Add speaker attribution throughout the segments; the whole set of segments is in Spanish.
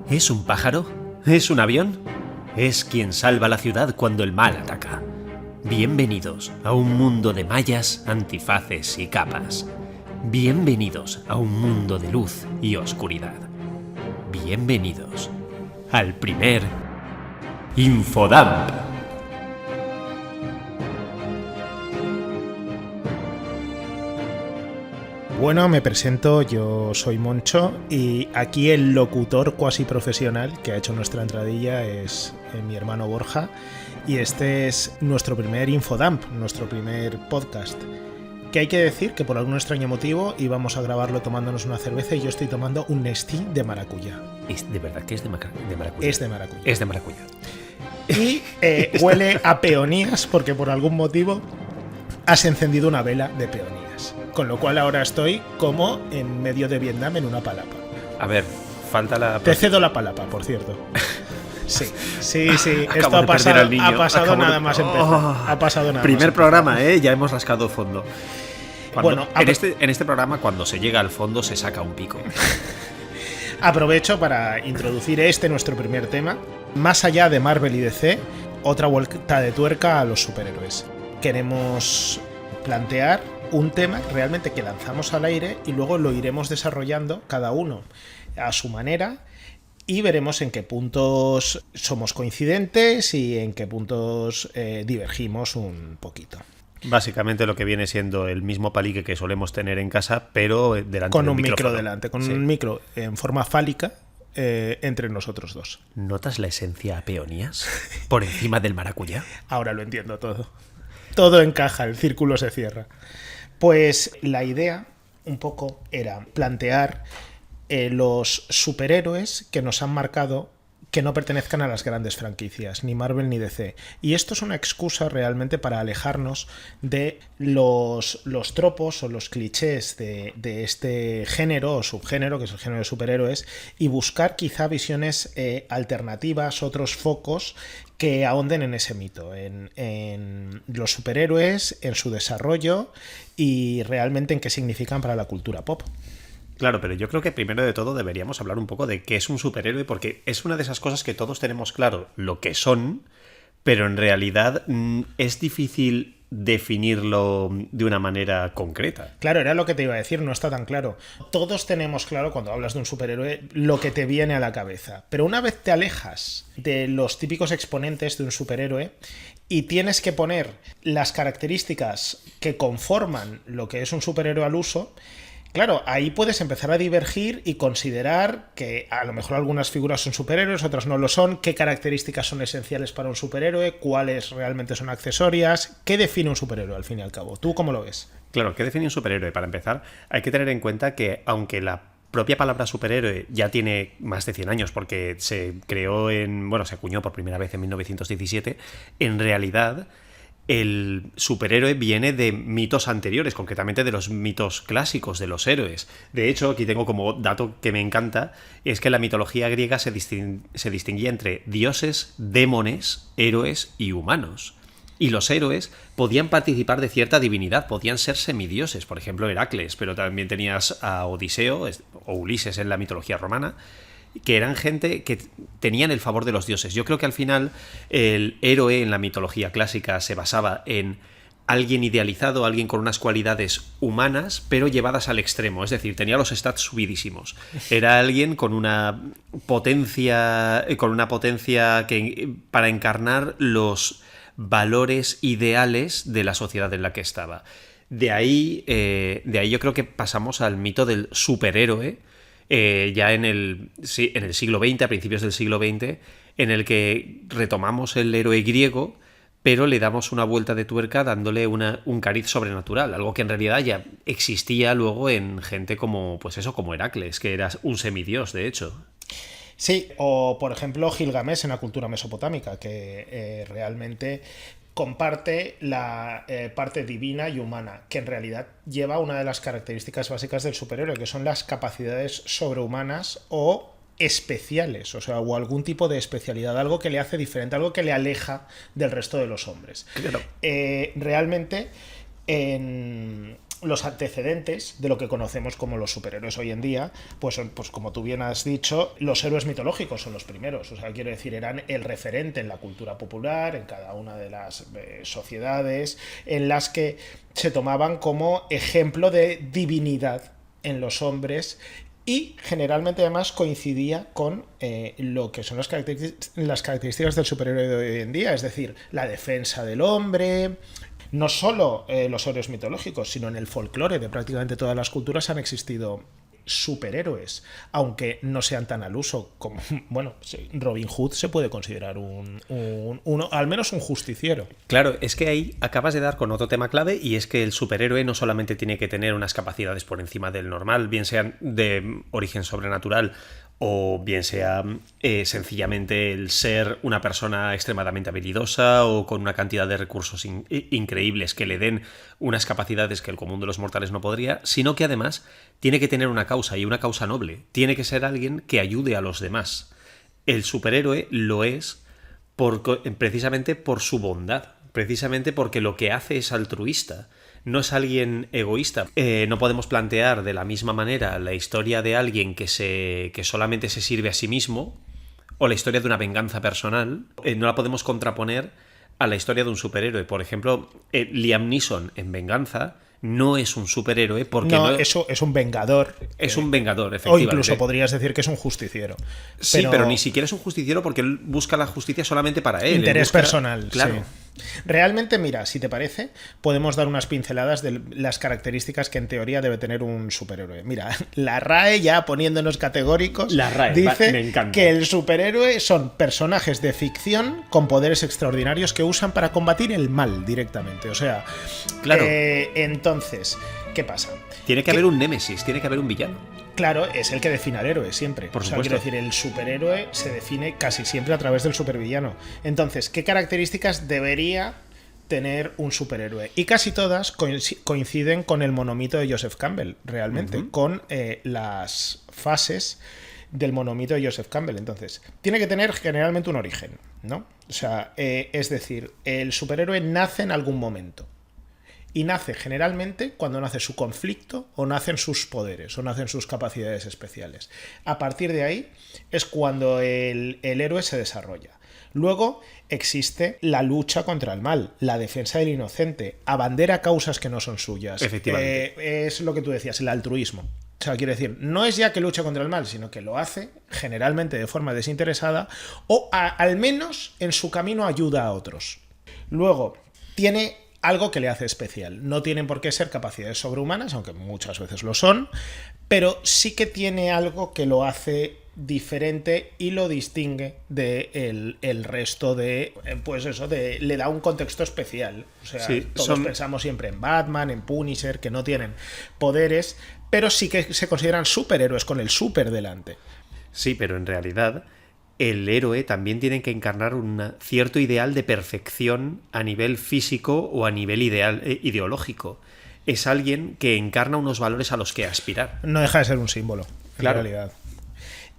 Speaker 1: ¿Es un pájaro? ¿Es un avión? Es quien salva la ciudad cuando el mal ataca. Bienvenidos a un mundo de mallas, antifaces y capas. Bienvenidos a un mundo de luz y oscuridad. Bienvenidos al primer Infodump.
Speaker 2: Bueno, me presento, yo soy Moncho y aquí el locutor cuasi profesional que ha hecho nuestra entradilla es mi hermano Borja y este es nuestro primer Infodump, nuestro primer podcast. Que hay que decir que por algún extraño motivo íbamos a grabarlo tomándonos una cerveza y yo estoy tomando un Nestí de maracuyá.
Speaker 1: ¿Es de verdad que es de maracuyá?
Speaker 2: Es de maracuyá.
Speaker 1: Es de maracuyá.
Speaker 2: Y huele a peonías porque por algún motivo has encendido una vela de peonías. Con lo cual ahora estoy como en medio de Vietnam en una palapa.
Speaker 1: A ver, falta la...
Speaker 2: Te cedo la palapa, por cierto. Sí. Esto ha pasado nada más empezar. Ha pasado nada
Speaker 1: Primer
Speaker 2: más
Speaker 1: programa, ya hemos rascado fondo.
Speaker 2: Bueno,
Speaker 1: en este programa, cuando se llega al fondo, se saca un pico.
Speaker 2: Aprovecho para introducir nuestro primer tema. Más allá de Marvel y DC, otra vuelta de tuerca a los superhéroes. Queremos plantear un tema realmente que lanzamos al aire y luego lo iremos desarrollando cada uno a su manera y veremos en qué puntos somos coincidentes y en qué puntos divergimos un poquito.
Speaker 1: Básicamente lo que viene siendo el mismo palique que solemos tener en casa, pero delante
Speaker 2: con
Speaker 1: de
Speaker 2: un
Speaker 1: micrófono.
Speaker 2: Micro delante, con un micro en forma fálica entre nosotros dos.
Speaker 1: ¿Notas la esencia a peonías por encima del maracuyá?
Speaker 2: Ahora lo entiendo todo. Todo encaja, el círculo se cierra. Pues la idea un poco era plantear los superhéroes que nos han marcado que no pertenezcan a las grandes franquicias, ni Marvel ni DC. Y esto es una excusa realmente para alejarnos de los tropos o los clichés de este género o subgénero, que es el género de superhéroes, y buscar quizá visiones alternativas, otros focos que ahonden en ese mito, en los superhéroes, en su desarrollo y realmente en qué significan para la cultura pop.
Speaker 1: Claro, pero yo creo que primero de todo deberíamos hablar un poco de qué es un superhéroe, porque es una de esas cosas que todos tenemos claro lo que son, pero en realidad es difícil definirlo de una manera concreta.
Speaker 2: Claro, era lo que te iba a decir, no está tan claro. Todos tenemos claro cuando hablas de un superhéroe lo que te viene a la cabeza, pero una vez te alejas de los típicos exponentes de un superhéroe y tienes que poner las características que conforman lo que es un superhéroe al uso, claro, ahí puedes empezar a divergir y considerar que a lo mejor algunas figuras son superhéroes, otras no lo son, qué características son esenciales para un superhéroe, cuáles realmente son accesorias, qué define un superhéroe al fin y al cabo. ¿Tú cómo lo ves?
Speaker 1: Claro, ¿qué define un superhéroe? Para empezar, hay que tener en cuenta que aunque la propia palabra superhéroe ya tiene más de 100 años porque se creó se acuñó por primera vez en 1917, en realidad el superhéroe viene de mitos anteriores, concretamente de los mitos clásicos de los héroes. De hecho, aquí tengo como dato que me encanta, es que en la mitología griega se distinguía entre dioses, demones, héroes y humanos. Y los héroes podían participar de cierta divinidad, podían ser semidioses, por ejemplo Heracles, pero también tenías a Odiseo o Ulises en la mitología romana, que eran gente que tenían el favor de los dioses. Yo creo que al final el héroe en la mitología clásica se basaba en alguien idealizado, alguien con unas cualidades humanas, pero llevadas al extremo. Es decir, tenía los stats subidísimos. Era alguien con una potencia que para encarnar los valores ideales de la sociedad en la que estaba. De ahí yo creo que pasamos al mito del superhéroe, ya en el siglo XX, a principios del siglo XX, en el que retomamos el héroe griego, pero le damos una vuelta de tuerca dándole un cariz sobrenatural, algo que en realidad ya existía luego en gente como Heracles, que era un semidios, de hecho.
Speaker 2: Sí, o por ejemplo Gilgamesh en la cultura mesopotámica, que realmente comparte la parte divina y humana, que en realidad lleva una de las características básicas del superhéroe, que son las capacidades sobrehumanas o especiales, o algún tipo de especialidad, algo que le hace diferente, algo que le aleja del resto de los hombres.
Speaker 1: Claro.
Speaker 2: Realmente en los antecedentes de lo que conocemos como los superhéroes hoy en día, pues son, pues como tú bien has dicho, los héroes mitológicos son los primeros. O sea, quiero decir, eran el referente en la cultura popular, en cada una de las sociedades, en las que se tomaban como ejemplo de divinidad en los hombres. Y generalmente además coincidía con lo que son las características del superhéroe de hoy en día, es decir, la defensa del hombre. No solo los héroes mitológicos, sino en el folclore de prácticamente todas las culturas han existido superhéroes, aunque no sean tan al uso como, bueno, Robin Hood se puede considerar uno, al menos un justiciero.
Speaker 1: Claro, es que ahí acabas de dar con otro tema clave, y es que el superhéroe no solamente tiene que tener unas capacidades por encima del normal, bien sean de origen sobrenatural o bien sea sencillamente el ser una persona extremadamente habilidosa o con una cantidad de recursos increíbles que le den unas capacidades que el común de los mortales no podría, sino que además tiene que tener una causa, y una causa noble. Tiene que ser alguien que ayude a los demás. El superhéroe lo es precisamente por su bondad, precisamente porque lo que hace es altruista. No es alguien egoísta. No podemos plantear de la misma manera la historia de alguien que solamente se sirve a sí mismo, o la historia de una venganza personal. No la podemos contraponer a la historia de un superhéroe. Por ejemplo, Liam Neeson en Venganza no es un superhéroe porque
Speaker 2: eso es un vengador.
Speaker 1: Es un vengador, efectivamente.
Speaker 2: O incluso podrías decir que es un justiciero.
Speaker 1: Sí, pero ni siquiera es un justiciero, porque él busca la justicia solamente para él.
Speaker 2: Interés personal,
Speaker 1: claro.
Speaker 2: Sí. Realmente, mira, si te parece, podemos dar unas pinceladas de las características que en teoría debe tener un superhéroe. Mira, la RAE, ya poniéndonos categóricos,
Speaker 1: la RAE,
Speaker 2: dice
Speaker 1: me encanta,
Speaker 2: que el superhéroe son personajes de ficción con poderes extraordinarios que usan para combatir el mal directamente. O sea,
Speaker 1: claro.
Speaker 2: Entonces, ¿qué pasa?
Speaker 1: Tiene que haber un némesis, tiene que haber un villano.
Speaker 2: Claro, es el que define al héroe siempre.
Speaker 1: Por supuesto.
Speaker 2: Quiero decir, el superhéroe se define casi siempre a través del supervillano. Entonces, ¿qué características debería tener un superhéroe? Y casi todas coinciden con el monomito de Joseph Campbell, realmente, con las fases del monomito de Joseph Campbell. Entonces, tiene que tener generalmente un origen, ¿no? O sea, es decir, el superhéroe nace en algún momento. Y nace generalmente cuando nace su conflicto, o nacen sus poderes, o nacen sus capacidades especiales. A partir de ahí es cuando el héroe se desarrolla. Luego existe la lucha contra el mal, la defensa del inocente, abandera causas que no son suyas.
Speaker 1: Efectivamente.
Speaker 2: Es lo que tú decías, el altruismo. O sea, quiero decir, no es ya que lucha contra el mal, sino que lo hace generalmente de forma desinteresada, o al menos en su camino ayuda a otros. Luego, tiene algo que le hace especial. No tienen por qué ser capacidades sobrehumanas, aunque muchas veces lo son, pero sí que tiene algo que lo hace diferente y lo distingue del el resto de, pues eso, le da un contexto especial. O sea, sí, todos pensamos siempre en Batman, en Punisher, que no tienen poderes, pero sí que se consideran superhéroes con el super delante.
Speaker 1: Sí, pero en realidad el héroe también tiene que encarnar un cierto ideal de perfección a nivel físico o a nivel ideológico. Es alguien que encarna unos valores a los que aspirar.
Speaker 2: No deja de ser un símbolo,
Speaker 1: claro.
Speaker 2: En realidad.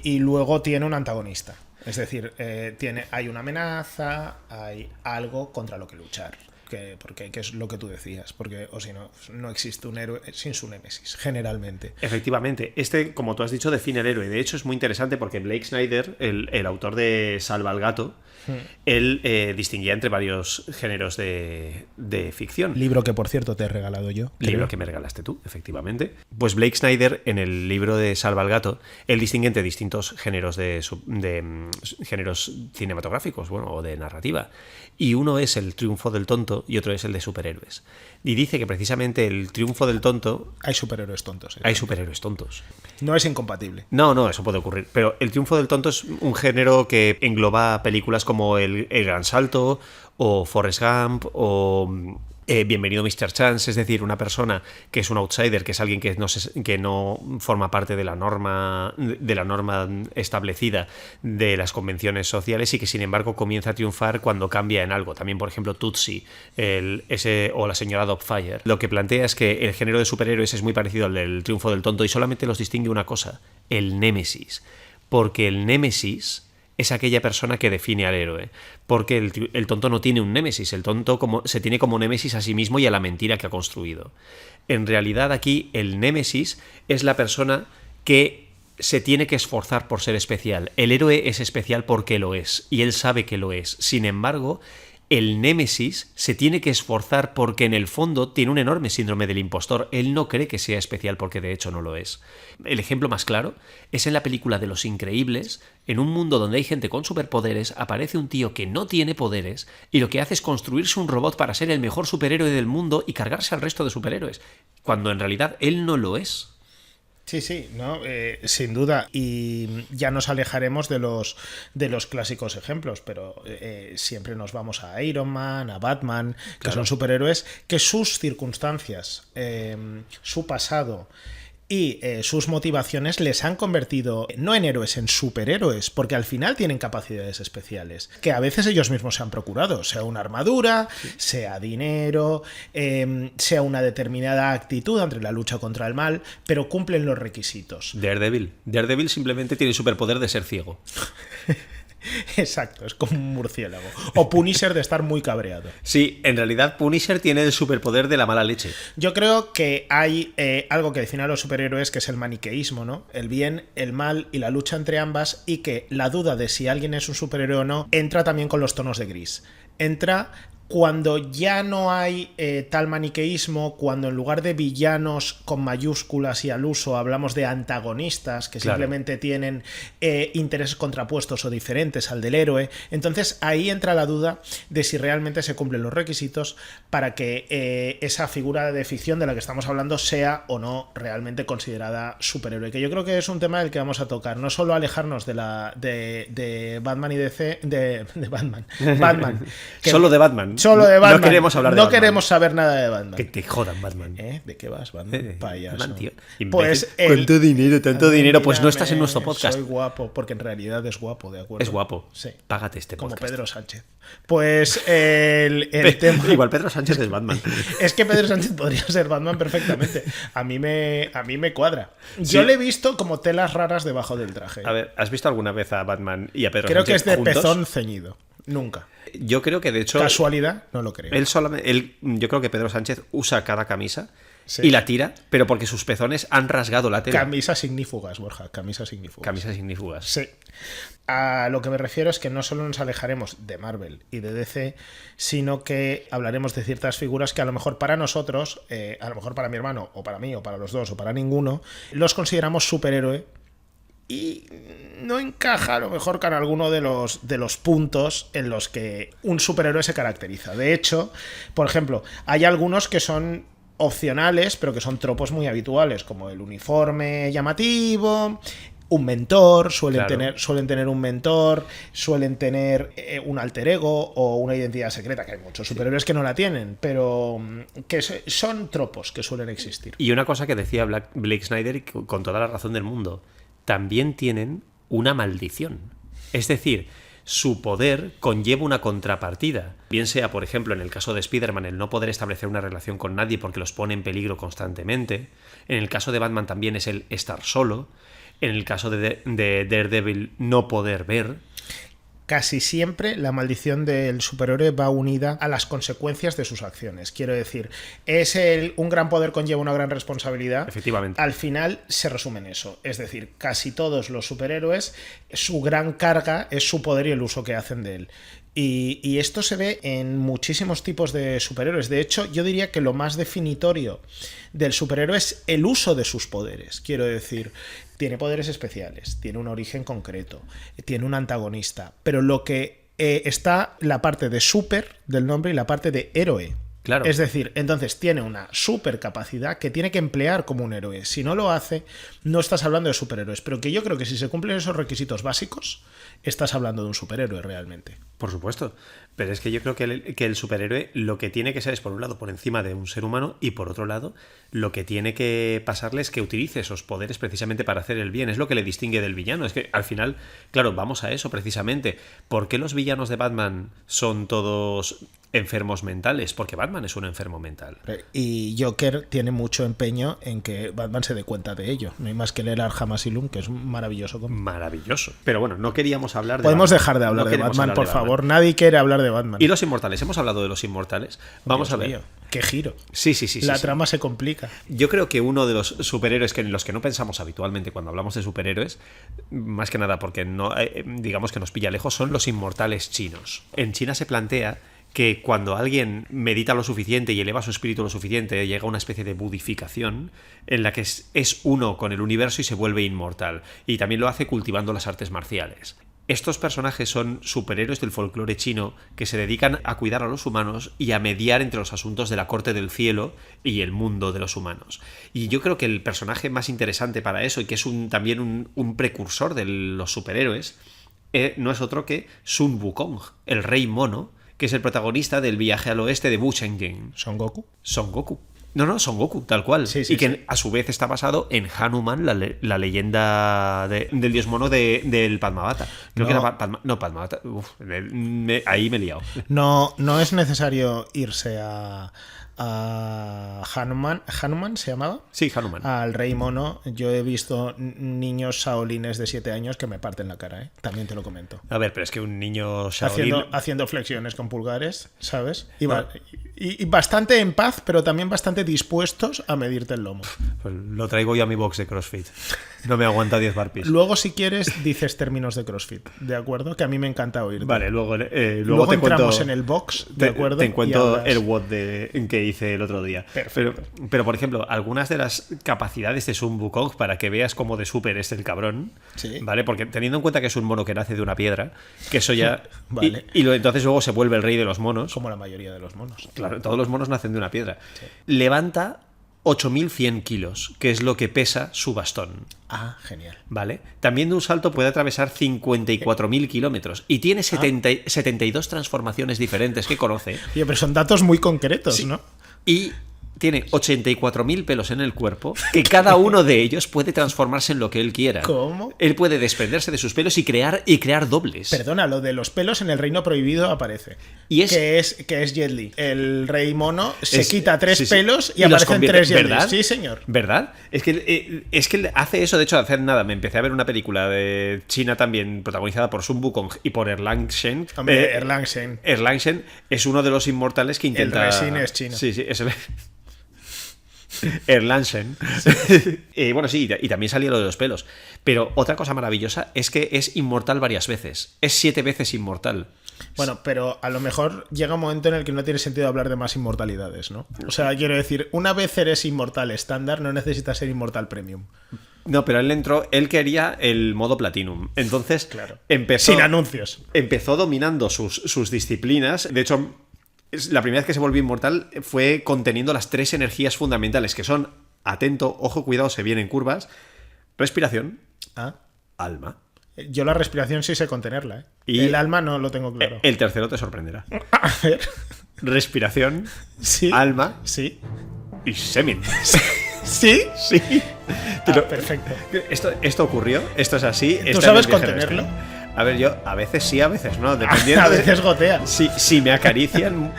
Speaker 2: Y luego tiene un antagonista. Es decir, hay una amenaza, hay algo contra lo que luchar. Porque es lo que tú decías, porque o si no, no existe un héroe sin su némesis, generalmente.
Speaker 1: Efectivamente, como tú has dicho, define el héroe. De hecho, es muy interesante porque Blake Snyder, el autor de Salva al Gato, él distinguía entre varios géneros de ficción.
Speaker 2: Libro que, por cierto, te he regalado yo.
Speaker 1: Libro que me regalaste tú, efectivamente. Pues Blake Snyder, en el libro de Salva al Gato, él distingue entre distintos géneros de géneros cinematográficos, bueno, o de narrativa. Y uno es el triunfo del tonto y otro es el de superhéroes. Y dice que precisamente el triunfo del tonto...
Speaker 2: Hay superhéroes tontos.
Speaker 1: Hay superhéroes tontos.
Speaker 2: No es incompatible.
Speaker 1: No, eso puede ocurrir. Pero el triunfo del tonto es un género que engloba películas como El Gran Salto, o Forrest Gump, o Bienvenido Mr. Chance. Es decir, una persona que es un outsider, que es alguien que no forma parte de la norma establecida de las convenciones sociales, y que sin embargo comienza a triunfar cuando cambia en algo. También, por ejemplo, Tootsie o la señora Doubtfire. Lo que plantea es que el género de superhéroes es muy parecido al del triunfo del tonto, y solamente los distingue una cosa: el némesis. Porque el némesis es aquella persona que define al héroe. Porque el tonto no tiene un némesis, el tonto se tiene como némesis a sí mismo y a la mentira que ha construido. En realidad aquí el némesis es la persona que se tiene que esforzar por ser especial. El héroe es especial porque lo es, y él sabe que lo es. Sin embargo, el némesis se tiene que esforzar porque en el fondo tiene un enorme síndrome del impostor. Él no cree que sea especial porque de hecho no lo es. El ejemplo más claro es en la película de Los Increíbles. En un mundo donde hay gente con superpoderes, aparece un tío que no tiene poderes y lo que hace es construirse un robot para ser el mejor superhéroe del mundo y cargarse al resto de superhéroes, cuando en realidad él no lo es.
Speaker 2: Sí, sí, ¿no? Sin duda. Y ya nos alejaremos de los clásicos ejemplos, pero siempre nos vamos a Iron Man, a Batman, que
Speaker 1: Claro.
Speaker 2: son superhéroes que sus circunstancias, su pasado y sus motivaciones les han convertido no en héroes, en superhéroes, porque al final tienen capacidades especiales, que a veces ellos mismos se han procurado, sea una armadura, sea dinero, sea una determinada actitud ante la lucha contra el mal, pero cumplen los requisitos.
Speaker 1: Daredevil. Daredevil simplemente tiene el superpoder de ser ciego.
Speaker 2: Exacto, es como un murciélago. O Punisher de estar muy cabreado.
Speaker 1: Sí, en realidad Punisher tiene el superpoder de la mala leche.
Speaker 2: Yo creo que hay algo que define a los superhéroes, que es el maniqueísmo, ¿no? El bien, el mal y la lucha entre ambas, y que la duda de si alguien es un superhéroe o no entra también con los tonos de gris. Entra cuando ya no hay tal maniqueísmo, cuando en lugar de villanos con mayúsculas y al uso hablamos de antagonistas que
Speaker 1: Claro.
Speaker 2: simplemente tienen intereses contrapuestos o diferentes al del héroe. Entonces ahí entra la duda de si realmente se cumplen los requisitos para que esa figura de ficción de la que estamos hablando sea o no realmente considerada superhéroe, que yo creo que es un tema del que vamos a tocar, no solo alejarnos de Batman y DC de Batman que
Speaker 1: Solo de Batman.
Speaker 2: Solo de Batman.
Speaker 1: No queremos hablar de
Speaker 2: No
Speaker 1: Batman.
Speaker 2: queremos saber nada de Batman.
Speaker 1: Que te jodan, Batman.
Speaker 2: ¿De qué vas, Batman? Payaso.
Speaker 1: Batman, tío.
Speaker 2: Pues
Speaker 1: ¿Cuánto dinero, tanto dinero? Pues no
Speaker 2: Mírame,
Speaker 1: estás en nuestro podcast.
Speaker 2: Soy guapo, porque en realidad es guapo, ¿de acuerdo?
Speaker 1: Es guapo.
Speaker 2: Sí.
Speaker 1: Págate este
Speaker 2: Como
Speaker 1: podcast.
Speaker 2: Pedro Sánchez. Pues el tema...
Speaker 1: Igual Pedro Sánchez es Batman.
Speaker 2: Es que Pedro Sánchez podría ser Batman perfectamente. A mí me cuadra. Yo
Speaker 1: Sí.
Speaker 2: le he visto como telas raras debajo del traje.
Speaker 1: A ver, ¿has visto alguna vez a Batman y a Pedro
Speaker 2: Creo que es
Speaker 1: Sánchez
Speaker 2: de
Speaker 1: juntos?
Speaker 2: pezón ceñido. Nunca.
Speaker 1: Yo creo que de hecho
Speaker 2: Casualidad, no lo creo.
Speaker 1: yo creo que Pedro Sánchez usa cada camisa
Speaker 2: Sí.
Speaker 1: y la tira, pero porque sus pezones han rasgado la tela.
Speaker 2: Camisas ignífugas, Borja. Camisas ignífugas.
Speaker 1: Camisas ignífugas.
Speaker 2: Sí. A lo que me refiero es que no solo nos alejaremos de Marvel y de DC, sino que hablaremos de ciertas figuras que a lo mejor para nosotros, a lo mejor para mi hermano, o para mí, o para los dos, o para ninguno, los consideramos superhéroe y no encaja a lo mejor con alguno de los puntos en los que un superhéroe se caracteriza. De hecho, por ejemplo, hay algunos que son opcionales, pero que son tropos muy habituales, como el uniforme llamativo, un mentor, suelen tener un mentor, suelen tener un alter ego o una identidad secreta, que hay muchos superhéroes que no la tienen, pero que son tropos que suelen existir.
Speaker 1: Y una cosa que decía Blake Snyder, y con toda la razón del mundo, también tienen una maldición. Es decir, su poder conlleva una contrapartida. Bien sea, por ejemplo, en el caso de Spider-Man, el no poder establecer una relación con nadie porque los pone en peligro constantemente. En el caso de Batman también es el estar solo. En el caso de Daredevil, no poder ver.
Speaker 2: Casi siempre la maldición del superhéroe va unida a las consecuencias de sus acciones. Quiero decir, un gran poder conlleva una gran responsabilidad.
Speaker 1: Efectivamente.
Speaker 2: Al final se resume en eso. Es decir, casi todos los superhéroes, su gran carga es su poder y el uso que hacen de él. Y esto se ve en muchísimos tipos de superhéroes. De hecho, yo diría que lo más definitorio del superhéroe es el uso de sus poderes. Quiero decir, tiene poderes especiales, tiene un origen concreto, tiene un antagonista, pero lo que está la parte de super del nombre y la parte de héroe.
Speaker 1: Claro.
Speaker 2: Es decir, entonces tiene una super capacidad que tiene que emplear como un héroe. Si no lo hace, no estás hablando de superhéroes. Pero que yo creo que si se cumplen esos requisitos básicos, estás hablando de un superhéroe realmente.
Speaker 1: Por supuesto. Pero es que yo creo que el superhéroe lo que tiene que ser es, por un lado, por encima de un ser humano, y por otro lado, lo que tiene que pasarle es que utilice esos poderes precisamente para hacer el bien. Es lo que le distingue del villano. Es que al final, claro, vamos a eso precisamente. ¿Por qué los villanos de Batman son todos enfermos mentales? Porque Batman es un enfermo mental.
Speaker 2: Y Joker tiene mucho empeño en que Batman se dé cuenta de ello. No hay más que leer Arkham Asylum, que es un maravilloso cómic.
Speaker 1: Maravilloso. Pero bueno, no queríamos hablar de
Speaker 2: Podemos
Speaker 1: Batman.
Speaker 2: dejar de hablar
Speaker 1: No
Speaker 2: de
Speaker 1: queremos
Speaker 2: Batman,
Speaker 1: hablar
Speaker 2: por
Speaker 1: de Batman.
Speaker 2: favor. Nadie quiere hablar de Batman.
Speaker 1: Y los inmortales. Hemos hablado de los inmortales. Vamos
Speaker 2: Dios
Speaker 1: a ver.
Speaker 2: mío, qué giro.
Speaker 1: Sí.
Speaker 2: La trama se complica.
Speaker 1: Yo creo que uno de los superhéroes en los que no pensamos habitualmente cuando hablamos de superhéroes, más que nada porque no, digamos que nos pilla lejos, son los inmortales chinos. En China se plantea que cuando alguien medita lo suficiente y eleva su espíritu lo suficiente, llega a una especie de budificación en la que es uno con el universo y se vuelve inmortal. Y también lo hace cultivando las artes marciales. Estos personajes son superhéroes del folclore chino que se dedican a cuidar a los humanos y a mediar entre los asuntos de la corte del cielo y el mundo de los humanos. Y yo creo que el personaje más interesante para eso, y que es también un precursor de los superhéroes, no es otro que Sun Wukong, el rey mono, que es el protagonista del viaje al oeste de Wu Chenggen.
Speaker 2: ¿Son Goku?
Speaker 1: Son Goku. No, Son Goku, tal cual.
Speaker 2: Sí,
Speaker 1: y que a su vez está basado en Hanuman, la leyenda del dios mono del Padmavata. Creo que era Padmavata. Ahí me he liado.
Speaker 2: No es necesario irse a Hanuman. ¿Hanuman se llamaba?
Speaker 1: Sí, Hanuman.
Speaker 2: Al rey mono. Yo he visto niños shaolines de 7 años que me parten la cara, ¿eh? También te lo comento.
Speaker 1: A ver, pero es que un niño Shaolin...
Speaker 2: Haciendo flexiones con pulgares, ¿sabes? Y bastante en paz, pero también bastante dispuestos a medirte el lomo.
Speaker 1: Pues lo traigo yo a mi box de CrossFit. No me aguanta 10 burpees.
Speaker 2: Luego, si quieres, dices términos de CrossFit, ¿de acuerdo? Que a mí me encanta oír.
Speaker 1: Vale, luego te
Speaker 2: entramos
Speaker 1: cuento,
Speaker 2: en el box, ¿de acuerdo?
Speaker 1: Te cuento el WOD que hice el otro día.
Speaker 2: Perfecto.
Speaker 1: Pero, por ejemplo, algunas de las capacidades de Sun Wukong, para que veas cómo de súper es el cabrón,
Speaker 2: sí.
Speaker 1: ¿Vale? Porque teniendo en cuenta que es un mono que nace de una piedra, que eso ya...
Speaker 2: Vale.
Speaker 1: Entonces luego se vuelve el rey de los monos.
Speaker 2: Como la mayoría de los monos.
Speaker 1: Claro, todos los monos nacen de una piedra.
Speaker 2: Sí.
Speaker 1: Levanta 8.100 kilos, que es lo que pesa su bastón.
Speaker 2: Ah, genial.
Speaker 1: ¿Vale? También de un salto puede atravesar 54.000 kilómetros y tiene 72 transformaciones diferentes que conoce.
Speaker 2: Oye, pero son datos muy concretos,
Speaker 1: Sí.
Speaker 2: ¿no?
Speaker 1: Y tiene 84.000 pelos en el cuerpo, que cada uno de ellos puede transformarse en lo que él quiera.
Speaker 2: ¿Cómo?
Speaker 1: Él puede desprenderse de sus pelos y crear dobles.
Speaker 2: Perdona, lo de los pelos en el Reino Prohibido aparece.
Speaker 1: Y es-
Speaker 2: que es Jet Li. El rey mono se
Speaker 1: Es-
Speaker 2: quita 3
Speaker 1: sí, sí.
Speaker 2: pelos y
Speaker 1: los
Speaker 2: aparecen
Speaker 1: convierte,
Speaker 2: 3 Jet Lis.
Speaker 1: ¿verdad?
Speaker 2: Sí, señor.
Speaker 1: ¿Verdad? Es que hace eso, de hecho, hace nada. Me empecé a ver una película de China también, protagonizada por Sun Wukong y por Erlang Shen.
Speaker 2: Hombre, Erlang Shen.
Speaker 1: Erlang Shen es uno de los inmortales que intenta...
Speaker 2: Resin es chino.
Speaker 1: Sí, es el... Erlangen. Bueno, sí, y también salía lo de los pelos. Pero otra cosa maravillosa es que es inmortal varias veces. Es 7 veces inmortal.
Speaker 2: Bueno, pero a lo mejor llega un momento en el que no tiene sentido hablar de más inmortalidades, ¿no? O sea, quiero decir, una vez eres inmortal estándar, no necesitas ser inmortal premium.
Speaker 1: No, pero él quería el modo Platinum. Entonces,
Speaker 2: Claro.
Speaker 1: empezó...
Speaker 2: Sin anuncios.
Speaker 1: Empezó dominando sus disciplinas. De hecho, la primera vez que se volvió inmortal fue conteniendo las 3 energías fundamentales, que son, atento, ojo, cuidado, se vienen curvas, respiración,
Speaker 2: Ah.
Speaker 1: alma.
Speaker 2: Yo la respiración sí sé contenerla, ¿eh?
Speaker 1: Y
Speaker 2: el alma no lo tengo claro.
Speaker 1: El tercero te sorprenderá.
Speaker 2: A ver.
Speaker 1: Respiración,
Speaker 2: Sí.
Speaker 1: alma
Speaker 2: Sí.
Speaker 1: y semen.
Speaker 2: ¿Sí?
Speaker 1: Sí.
Speaker 2: Perfecto.
Speaker 1: Esto ocurrió, esto es así.
Speaker 2: ¿Tú sabes contenerlo?
Speaker 1: A ver, yo a veces sí, a veces no, dependiendo
Speaker 2: A veces gotea.
Speaker 1: Si me acarician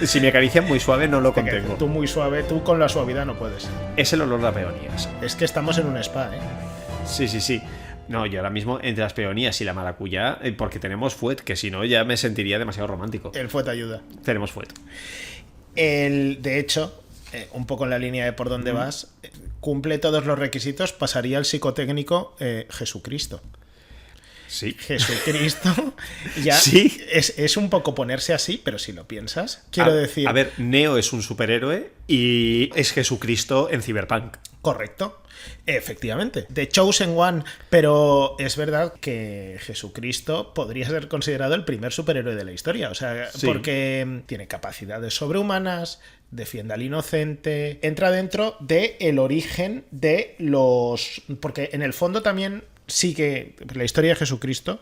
Speaker 1: muy suave no lo contengo.
Speaker 2: Tú muy suave, tú con la suavidad no puedes.
Speaker 1: Es el olor a peonías.
Speaker 2: Es que estamos en un spa, ¿eh?
Speaker 1: Sí. No, yo ahora mismo entre las peonías y la maracuyá, porque tenemos fuet, que si no ya me sentiría demasiado romántico.
Speaker 2: El fue te ayuda.
Speaker 1: Tenemos fuet.
Speaker 2: De hecho, un poco en la línea de por dónde vas, cumple todos los requisitos, pasaría al psicotécnico Jesucristo.
Speaker 1: Sí.
Speaker 2: Jesucristo ya
Speaker 1: Sí.
Speaker 2: es un poco ponerse así, pero si lo piensas, quiero decir...
Speaker 1: A ver, Neo es un superhéroe y es Jesucristo en Cyberpunk.
Speaker 2: Correcto, efectivamente. The Chosen One, pero es verdad que Jesucristo podría ser considerado el primer superhéroe de la historia, o sea,
Speaker 1: Sí.
Speaker 2: porque tiene capacidades sobrehumanas, defiende al inocente, entra dentro del origen de los... Porque en el fondo también sí que la historia de Jesucristo,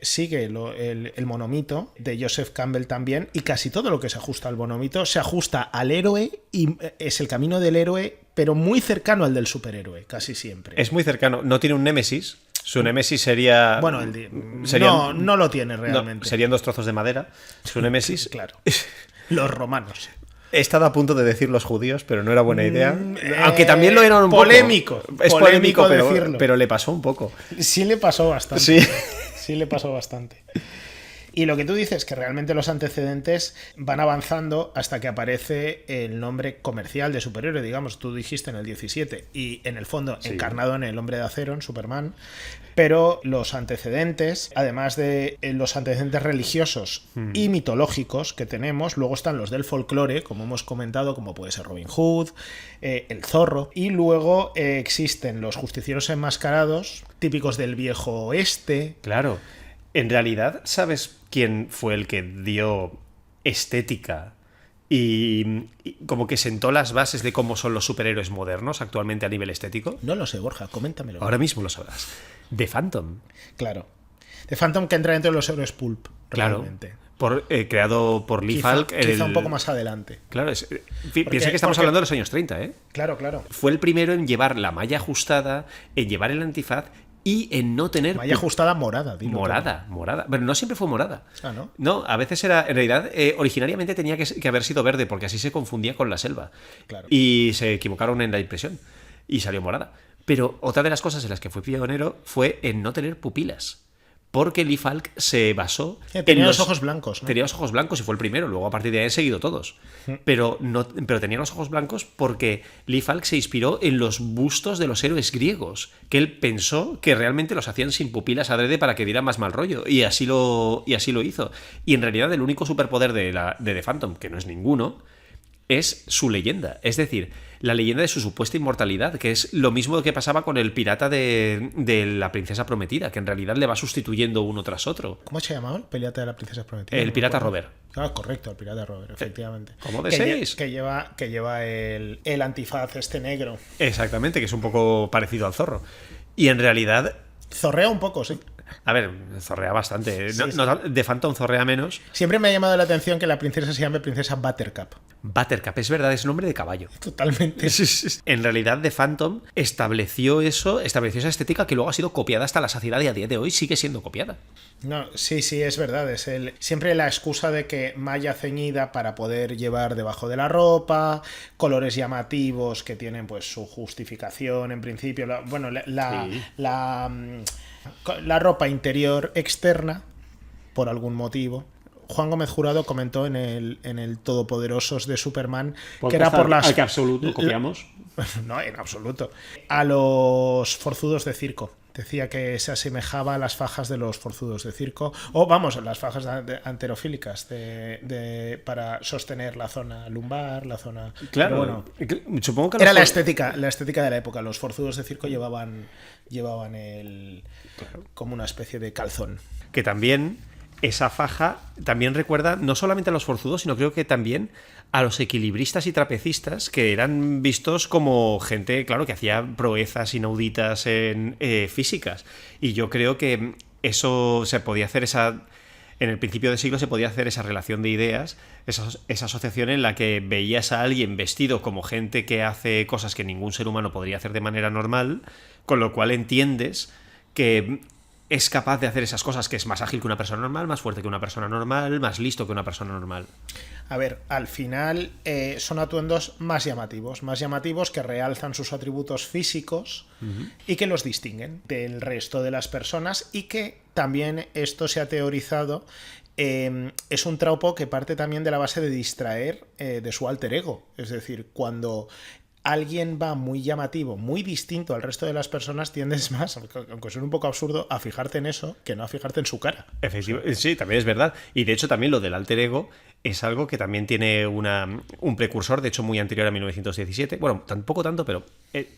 Speaker 2: sigue el monomito de Joseph Campbell también, y casi todo lo que se ajusta al monomito se ajusta al héroe y es el camino del héroe, pero muy cercano al del superhéroe, casi siempre.
Speaker 1: Es muy cercano. No tiene un némesis. Su némesis sería...
Speaker 2: Bueno, no lo tiene realmente.
Speaker 1: No, serían 2 trozos de madera. Su némesis...
Speaker 2: Claro. Los romanos.
Speaker 1: He estado a punto de decir los judíos, pero no era buena idea. Aunque también lo eran un
Speaker 2: polémico,
Speaker 1: poco. Es polémico,
Speaker 2: decirlo.
Speaker 1: pero le pasó un poco.
Speaker 2: Sí le pasó bastante.
Speaker 1: Sí.
Speaker 2: Sí le pasó bastante. Y lo que tú dices, que realmente los antecedentes van avanzando hasta que aparece el nombre comercial de superhéroe, digamos, tú dijiste en el 17, y en el fondo encarnado en el Hombre de Acero, en Superman, pero los antecedentes, además de los antecedentes religiosos y mitológicos que tenemos, luego están los del folclore, como hemos comentado, como puede ser Robin Hood, el Zorro, y luego existen los justicieros enmascarados, típicos del viejo oeste.
Speaker 1: Claro. En realidad, ¿sabes quién fue el que dio estética y como que sentó las bases de cómo son los superhéroes modernos actualmente a nivel estético?
Speaker 2: No lo sé, Borja, coméntamelo.
Speaker 1: Ahora mismo lo sabrás. The Phantom.
Speaker 2: Claro. The Phantom, que entra dentro de los héroes pulp, realmente.
Speaker 1: Claro. Creado por Lee Falk.
Speaker 2: Quizá un poco más adelante.
Speaker 1: Claro, piensa que estamos hablando de los años 30, ¿eh?
Speaker 2: Claro, claro.
Speaker 1: Fue el primero en llevar la malla ajustada, en llevar el antifaz y en no tener...
Speaker 2: Malla ajustada morada, dilo.
Speaker 1: Morada. Pero no siempre fue morada.
Speaker 2: Ah, ¿no?
Speaker 1: No, a veces era... En realidad, originariamente tenía que haber sido verde, porque así se confundía con la selva.
Speaker 2: Claro.
Speaker 1: Y se equivocaron en la impresión. Y salió morada. Pero otra de las cosas en las que fue pionero fue en no tener pupilas. Porque Lee Falk se basó...
Speaker 2: Tenía los ojos blancos, ¿no?
Speaker 1: Tenía los ojos blancos y fue el primero. Luego, a partir de ahí, han seguido todos. Pero tenía los ojos blancos porque Lee Falk se inspiró en los bustos de los héroes griegos, que él pensó que realmente los hacían sin pupilas adrede para que diera más mal rollo. Y así lo hizo. Y en realidad, el único superpoder de The Phantom, que no es ninguno, es su leyenda. Es decir, la leyenda de su supuesta inmortalidad, que es lo mismo que pasaba con el pirata de la princesa prometida, que en realidad le va sustituyendo uno tras otro.
Speaker 2: ¿Cómo se llamaba el pirata de la princesa prometida?
Speaker 1: El pirata Robert.
Speaker 2: Ah, correcto, el pirata Robert, efectivamente.
Speaker 1: ¿Cómo de 6?
Speaker 2: Que lleva el antifaz este negro.
Speaker 1: Exactamente, que es un poco parecido al zorro. Y en realidad...
Speaker 2: Zorrea un poco, sí.
Speaker 1: A ver, zorrea bastante.
Speaker 2: Sí.
Speaker 1: De Phantom zorrea menos.
Speaker 2: Siempre me ha llamado la atención que la princesa se llame princesa Buttercup.
Speaker 1: Buttercup, es verdad, es nombre de caballo.
Speaker 2: Totalmente.
Speaker 1: En realidad, The Phantom estableció esa estética que luego ha sido copiada hasta la saciedad y a día de hoy sigue siendo copiada.
Speaker 2: No, sí, es verdad. Es siempre la excusa de que malla ceñida para poder llevar debajo de la ropa, colores llamativos que tienen pues su justificación en principio. La ropa interior externa, por algún motivo. Juan Gómez Jurado comentó en el Todopoderosos de Superman que era por las...
Speaker 1: ¿Al que absoluto copiamos?
Speaker 2: No, en absoluto. A los forzudos de circo. Decía que se asemejaba a las fajas de los forzudos de circo, o vamos, las fajas anterofílicas para sostener la zona lumbar, la zona...
Speaker 1: Claro,
Speaker 2: bueno,
Speaker 1: supongo que
Speaker 2: era la estética de la época. Los forzudos de circo llevaban como una especie de calzón.
Speaker 1: Que también esa faja también recuerda no solamente a los forzudos, sino creo que también a los equilibristas y trapecistas, que eran vistos como gente, claro, que hacía proezas inauditas físicas. Y yo creo que eso se podía hacer en el principio del siglo se podía hacer esa relación de ideas, esa asociación en la que veías a alguien vestido como gente que hace cosas que ningún ser humano podría hacer de manera normal, con lo cual entiendes que es capaz de hacer esas cosas, que es más ágil que una persona normal, más fuerte que una persona normal, más listo que una persona normal.
Speaker 2: A ver, al final son atuendos más llamativos que realzan sus atributos físicos y que los distinguen del resto de las personas, y que también esto se ha teorizado, es un tropo que parte también de la base de distraer de su alter ego. Es decir, cuando alguien va muy llamativo, muy distinto al resto de las personas, tiendes más, aunque suene un poco absurdo, a fijarte en eso que no a fijarte en su cara.
Speaker 1: Efectivamente, sí, también es verdad. Y de hecho también lo del alter ego es algo que también tiene un precursor, de hecho muy anterior a 1917, bueno, tampoco tanto, pero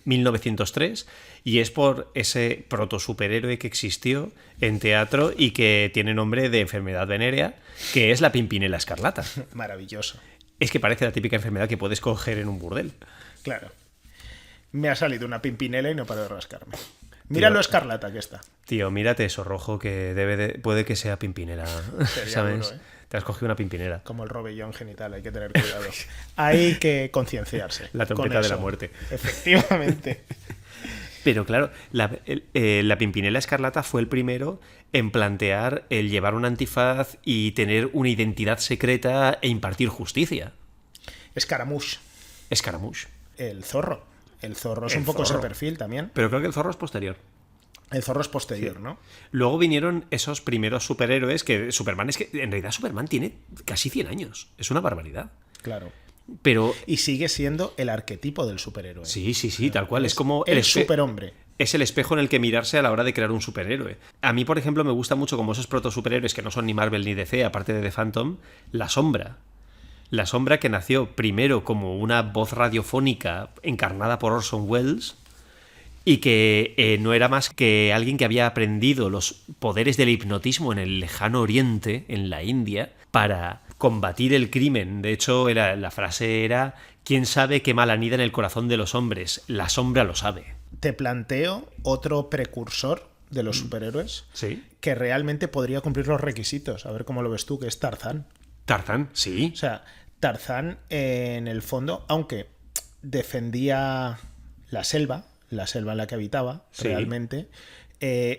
Speaker 1: 1903, y es por ese proto-superhéroe que existió en teatro y que tiene nombre de enfermedad venérea, que es la Pimpinela Escarlata.
Speaker 2: Maravilloso.
Speaker 1: Es que parece la típica enfermedad que puedes coger en un burdel.
Speaker 2: Claro. Me ha salido una pimpinela y no paro de rascarme. Mira
Speaker 1: Tío.
Speaker 2: lo escarlata que está.
Speaker 1: Tío, mírate eso rojo que puede que sea pimpinela,
Speaker 2: Sería
Speaker 1: ¿sabes?
Speaker 2: duro, ¿eh?
Speaker 1: Te has cogido una pimpinela.
Speaker 2: Como el robellón genital, hay que tener cuidado. Hay que concienciarse.
Speaker 1: La
Speaker 2: con
Speaker 1: trompeta de la
Speaker 2: eso.
Speaker 1: muerte.
Speaker 2: Efectivamente.
Speaker 1: Pero claro, la pimpinela escarlata fue el primero en plantear el llevar un antifaz y tener una identidad secreta e impartir justicia.
Speaker 2: Escaramouche,
Speaker 1: Escaramouche.
Speaker 2: el zorro. El zorro es
Speaker 1: El
Speaker 2: un poco
Speaker 1: zorro.
Speaker 2: ese perfil también.
Speaker 1: Pero creo que el zorro es posterior.
Speaker 2: El zorro es posterior,
Speaker 1: Sí.
Speaker 2: ¿no?
Speaker 1: Luego vinieron esos primeros superhéroes que Superman es que en realidad Superman tiene casi 100 años. Es una barbaridad.
Speaker 2: Claro.
Speaker 1: Pero
Speaker 2: Y sigue siendo el arquetipo del superhéroe.
Speaker 1: sí, tal cual. Es como
Speaker 2: el
Speaker 1: espe-
Speaker 2: superhombre.
Speaker 1: Es el espejo en el que mirarse a la hora de crear un superhéroe. A mí, por ejemplo, me gusta mucho como esos proto-superhéroes que no son ni Marvel ni DC, aparte de The Phantom, La Sombra. La Sombra, que nació primero como una voz radiofónica encarnada por Orson Welles y que no era más que alguien que había aprendido los poderes del hipnotismo en el lejano oriente, en la India, para combatir el crimen. De hecho, la frase era: ¿quién sabe qué mal anida en el corazón de los hombres? La sombra lo sabe.
Speaker 2: Te planteo otro precursor de los superhéroes
Speaker 1: Sí.
Speaker 2: que realmente podría cumplir los requisitos. A ver cómo lo ves tú, que es Tarzán.
Speaker 1: Tarzán, sí.
Speaker 2: O sea, Tarzán, en el fondo, aunque defendía la selva en la que habitaba,
Speaker 1: Sí.
Speaker 2: realmente,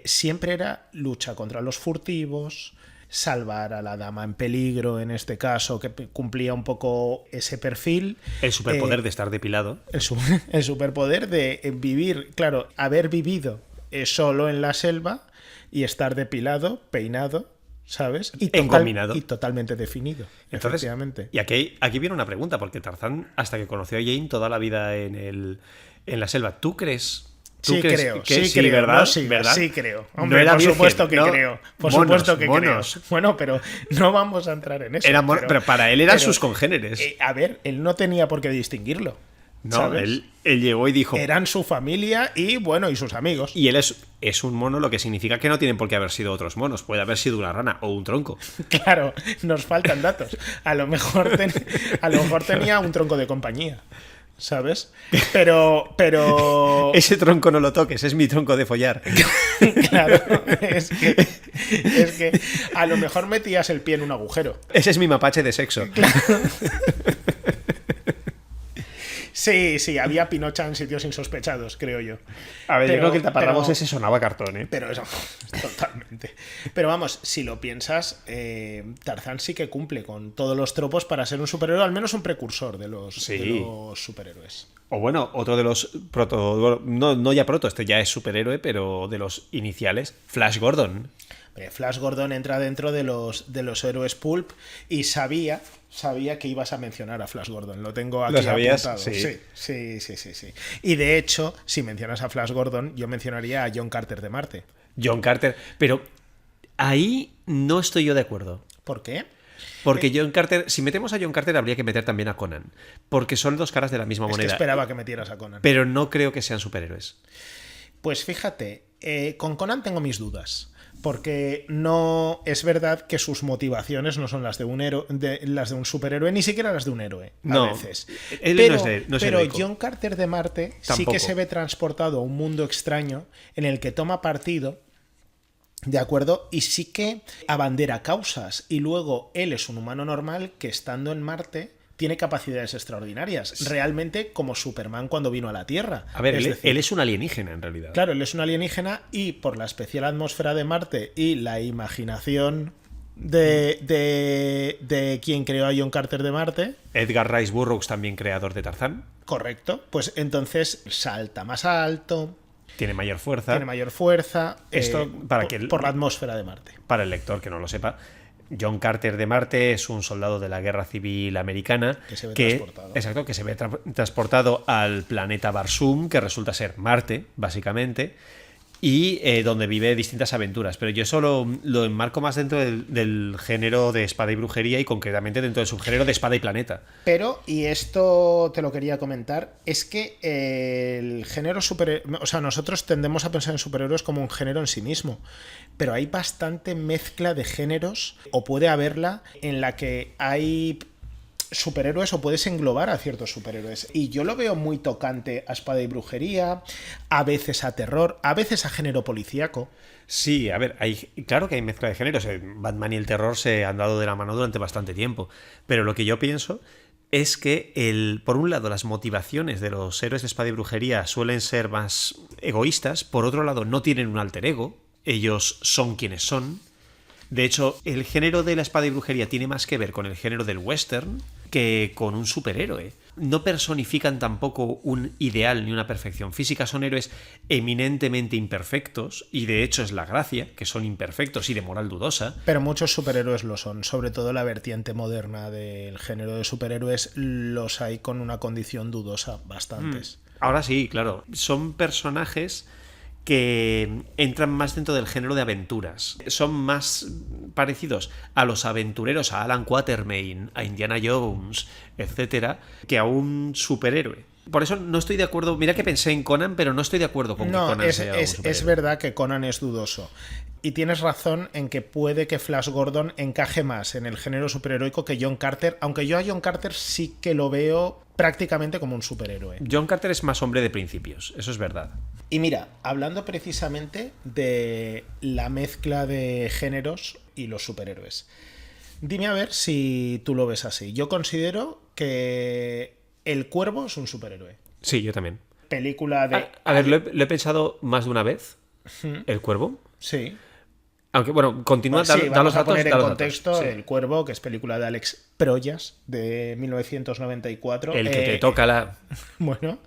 Speaker 2: siempre era lucha contra los furtivos, salvar a la dama en peligro, en este caso, que cumplía un poco ese perfil.
Speaker 1: El superpoder de estar depilado.
Speaker 2: El superpoder de vivir, claro, haber vivido solo en la selva y estar depilado, peinado, ¿sabes? Y,
Speaker 1: Engominado.
Speaker 2: y totalmente definido.
Speaker 1: Entonces,
Speaker 2: efectivamente.
Speaker 1: y aquí viene una pregunta, porque Tarzán, hasta que conoció a Jane toda la vida en la selva, ¿tú crees? ¿Tú
Speaker 2: Sí,
Speaker 1: crees
Speaker 2: creo,
Speaker 1: que
Speaker 2: sí creo,
Speaker 1: ¿verdad?
Speaker 2: no sigas,
Speaker 1: ¿verdad?
Speaker 2: sí creo.
Speaker 1: No
Speaker 2: Hombre,
Speaker 1: era
Speaker 2: por
Speaker 1: virgen,
Speaker 2: supuesto que
Speaker 1: no.
Speaker 2: creo. Por
Speaker 1: Monos,
Speaker 2: supuesto que
Speaker 1: monos.
Speaker 2: creo. Bueno, pero no vamos a entrar en eso.
Speaker 1: Era pero para él eran sus congéneres.
Speaker 2: A ver, él no tenía por qué distinguirlo.
Speaker 1: No,
Speaker 2: ¿sabes?
Speaker 1: él llegó y dijo...
Speaker 2: Eran su familia y, bueno, y sus amigos.
Speaker 1: Y él es un mono, lo que significa que no tienen por qué haber sido otros monos. Puede haber sido una rana o un tronco.
Speaker 2: Claro, nos faltan datos. A lo mejor tenía un tronco de compañía, ¿sabes? Pero
Speaker 1: Ese tronco no lo toques, es mi tronco de follar.
Speaker 2: claro, es que a lo mejor metías el pie en un agujero.
Speaker 1: Ese es mi mapache de sexo.
Speaker 2: Sí, había pinocha en sitios insospechados, creo yo.
Speaker 1: A ver, yo
Speaker 2: Pero-
Speaker 1: creo que el taparrabos
Speaker 2: pero-
Speaker 1: ese sonaba cartón, ¿eh?
Speaker 2: Pero eso, totalmente. Pero vamos, si lo piensas, Tarzán sí que cumple con todos los tropos para ser un superhéroe, al menos un precursor de los superhéroes.
Speaker 1: O bueno, otro de los proto... No ya proto, este ya es superhéroe, pero de los iniciales, Flash Gordon.
Speaker 2: Flash Gordon entra dentro de los héroes pulp y sabía que ibas a mencionar a Flash Gordon. Lo tengo aquí
Speaker 1: ¿Lo sabías?
Speaker 2: apuntado.
Speaker 1: Sí.
Speaker 2: Sí. Y de hecho, si mencionas a Flash Gordon, yo mencionaría a John Carter de Marte.
Speaker 1: John Carter. Pero ahí no estoy yo de acuerdo.
Speaker 2: ¿Por qué?
Speaker 1: Porque John Carter, si metemos a John Carter, habría que meter también a Conan. Porque son dos caras de la misma
Speaker 2: Es que
Speaker 1: moneda.
Speaker 2: esperaba que metieras a Conan.
Speaker 1: Pero no creo que sean superhéroes.
Speaker 2: Pues fíjate, con Conan tengo mis dudas. Porque no es verdad que sus motivaciones no son las de un las de un superhéroe, ni siquiera las de un héroe a
Speaker 1: No,
Speaker 2: veces.
Speaker 1: él no es
Speaker 2: pero
Speaker 1: heroico.
Speaker 2: John Carter de Marte sí
Speaker 1: Tampoco.
Speaker 2: que se ve transportado a un mundo extraño en el que toma partido, ¿de acuerdo? Y sí que abandera causas. Y luego él es un humano normal que, estando en Marte, tiene capacidades extraordinarias. Realmente como Superman cuando vino a la Tierra.
Speaker 1: A ver,
Speaker 2: Es
Speaker 1: él,
Speaker 2: decir,
Speaker 1: él es un alienígena en realidad.
Speaker 2: claro, él es un alienígena y por la especial atmósfera de Marte y la imaginación de quien creó a John Carter de Marte,
Speaker 1: Edgar Rice Burroughs, también creador de Tarzán,
Speaker 2: correcto, pues entonces salta más alto,
Speaker 1: tiene mayor fuerza.
Speaker 2: tiene mayor fuerza,
Speaker 1: Esto, para
Speaker 2: por la atmósfera de Marte.
Speaker 1: Para el lector que no lo sepa, John Carter de Marte es un soldado de la Guerra Civil Americana
Speaker 2: Que se ve transportado.
Speaker 1: Exacto, que se ve transportado al planeta Barsum, que resulta ser Marte, básicamente, y donde vive distintas aventuras. Pero yo eso lo enmarco más dentro del género de espada y brujería, y concretamente dentro del subgénero de espada y planeta.
Speaker 2: Pero, y esto te lo quería comentar, es que el género o sea, nosotros tendemos a pensar en superhéroes como un género en sí mismo, pero hay bastante mezcla de géneros, o puede haberla, en la que hay superhéroes o puedes englobar a ciertos superhéroes. Y yo lo veo muy tocante a espada y brujería, a veces a terror, a veces a género policíaco.
Speaker 1: Sí, a ver, claro que hay mezcla de géneros. Batman y el terror se han dado de la mano durante bastante tiempo. Pero lo que yo pienso es que, por un lado, las motivaciones de los héroes de espada y brujería suelen ser más egoístas. Por otro lado, no tienen un alter ego. Ellos son quienes son. De hecho, el género de la espada y brujería tiene más que ver con el género del western que con un superhéroe. No personifican tampoco un ideal ni una perfección física, son héroes eminentemente imperfectos, y de hecho es la gracia, que son imperfectos y de moral dudosa.
Speaker 2: Pero muchos superhéroes lo son, sobre todo la vertiente moderna del género de superhéroes los hay con una condición dudosa, bastantes.
Speaker 1: Ahora sí, claro, son personajes que entran más dentro del género de aventuras. Son más parecidos a los aventureros, a Alan Quatermain, a Indiana Jones, etcétera, que a un superhéroe. Por eso no estoy de acuerdo. Mira que pensé en Conan, pero no estoy de acuerdo con que Conan sea un superhéroe.
Speaker 2: Es verdad que Conan es dudoso. Y tienes razón en que puede que Flash Gordon encaje más en el género superheroico que John Carter, aunque yo a John Carter sí que lo veo prácticamente como un superhéroe.
Speaker 1: John Carter es más hombre de principios, eso es verdad.
Speaker 2: Y mira, hablando precisamente de la mezcla de géneros y los superhéroes, dime a ver si tú lo ves así. Yo considero que El Cuervo es un superhéroe.
Speaker 1: Sí, yo también.
Speaker 2: Película de...
Speaker 1: A ver, lo he pensado más de una vez. El Cuervo.
Speaker 2: Sí.
Speaker 1: Aunque, bueno, continúa,
Speaker 2: Pues sí, vamos a poner en
Speaker 1: datos.
Speaker 2: contexto
Speaker 1: Sí.
Speaker 2: El Cuervo, que es película de Alex Proyas, de 1994.
Speaker 1: El que te toca la...
Speaker 2: Bueno,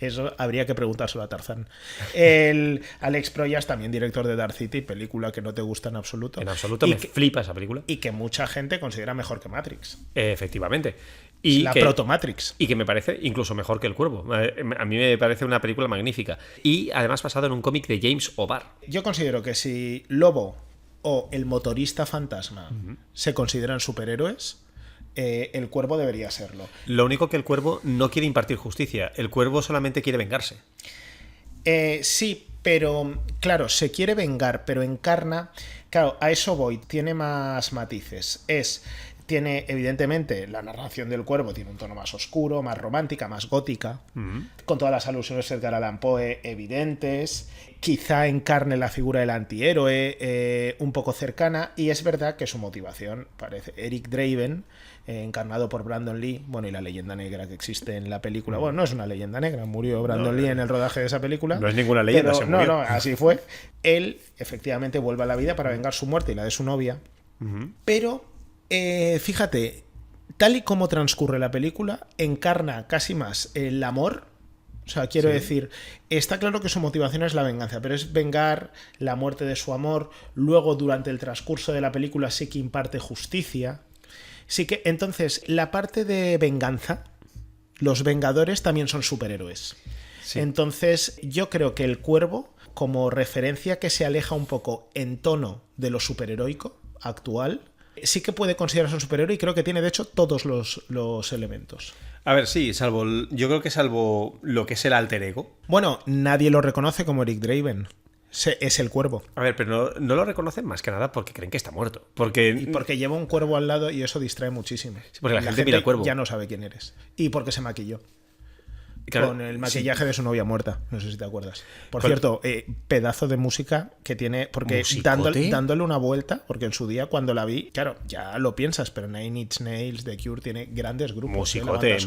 Speaker 2: eso habría que preguntárselo a Tarzán. El Alex Proyas, también director de Dark City, película que no te gusta en absoluto.
Speaker 1: En absoluto, me flipa esa película.
Speaker 2: Y que mucha gente considera mejor que Matrix.
Speaker 1: Efectivamente. Y
Speaker 2: la
Speaker 1: que,
Speaker 2: proto-Matrix.
Speaker 1: Y que me parece incluso mejor que El Cuervo. A mí me parece una película magnífica. Y además basado en un cómic de James O'Barr.
Speaker 2: Yo considero que si Lobo o el motorista fantasma se consideran superhéroes, el Cuervo debería serlo.
Speaker 1: Lo único que el Cuervo no quiere impartir justicia. El Cuervo solamente quiere vengarse.
Speaker 2: Sí, pero claro, se quiere vengar, pero encarna... Claro, a eso voy, tiene más matices. Tiene, evidentemente, la narración del Cuervo tiene un tono más oscuro, más romántica, más gótica, con todas las alusiones de Edgar Allan Poe evidentes. Quizá encarne la figura del antihéroe un poco cercana, y es verdad que su motivación parece Eric Draven, encarnado por Brandon Lee, bueno, y la leyenda negra que existe en la película. Bueno, no es una leyenda negra, murió Brandon Lee en el rodaje de esa película.
Speaker 1: No es ninguna leyenda,
Speaker 2: pero,
Speaker 1: se murió.
Speaker 2: No, así fue. Él, efectivamente, vuelve a la vida para vengar su muerte y la de su novia, pero... fíjate, tal y como transcurre la película, encarna casi más el amor. O sea, quiero decir, está claro que su motivación es la venganza, pero es vengar la muerte de su amor. Luego, durante el transcurso de la película, sí que imparte justicia. Sí que, entonces, la parte de venganza, los Vengadores también son superhéroes. Sí. Entonces, yo creo que El Cuervo, como referencia que se aleja un poco en tono de lo superheroico actual, sí que puede considerarse un superhéroe, y creo que tiene de hecho todos los elementos.
Speaker 1: A ver, sí, yo creo que salvo lo que es el alter ego.
Speaker 2: Bueno, nadie lo reconoce como Eric Draven. Es el Cuervo.
Speaker 1: A ver, pero no lo reconocen más que nada porque creen que está muerto.
Speaker 2: Y porque lleva un cuervo al lado y eso distrae muchísimo.
Speaker 1: Sí, porque la gente mira al cuervo.
Speaker 2: Ya no sabe quién eres. Y porque se maquilló. Claro, con el maquillaje de su novia muerta, no sé si te acuerdas. Por cierto, pedazo de música que tiene, porque dándole una vuelta, porque en su día cuando la vi, claro, ya lo piensas, pero Nine Inch Nails, The Cure tiene grandes grupos.
Speaker 1: Musicote.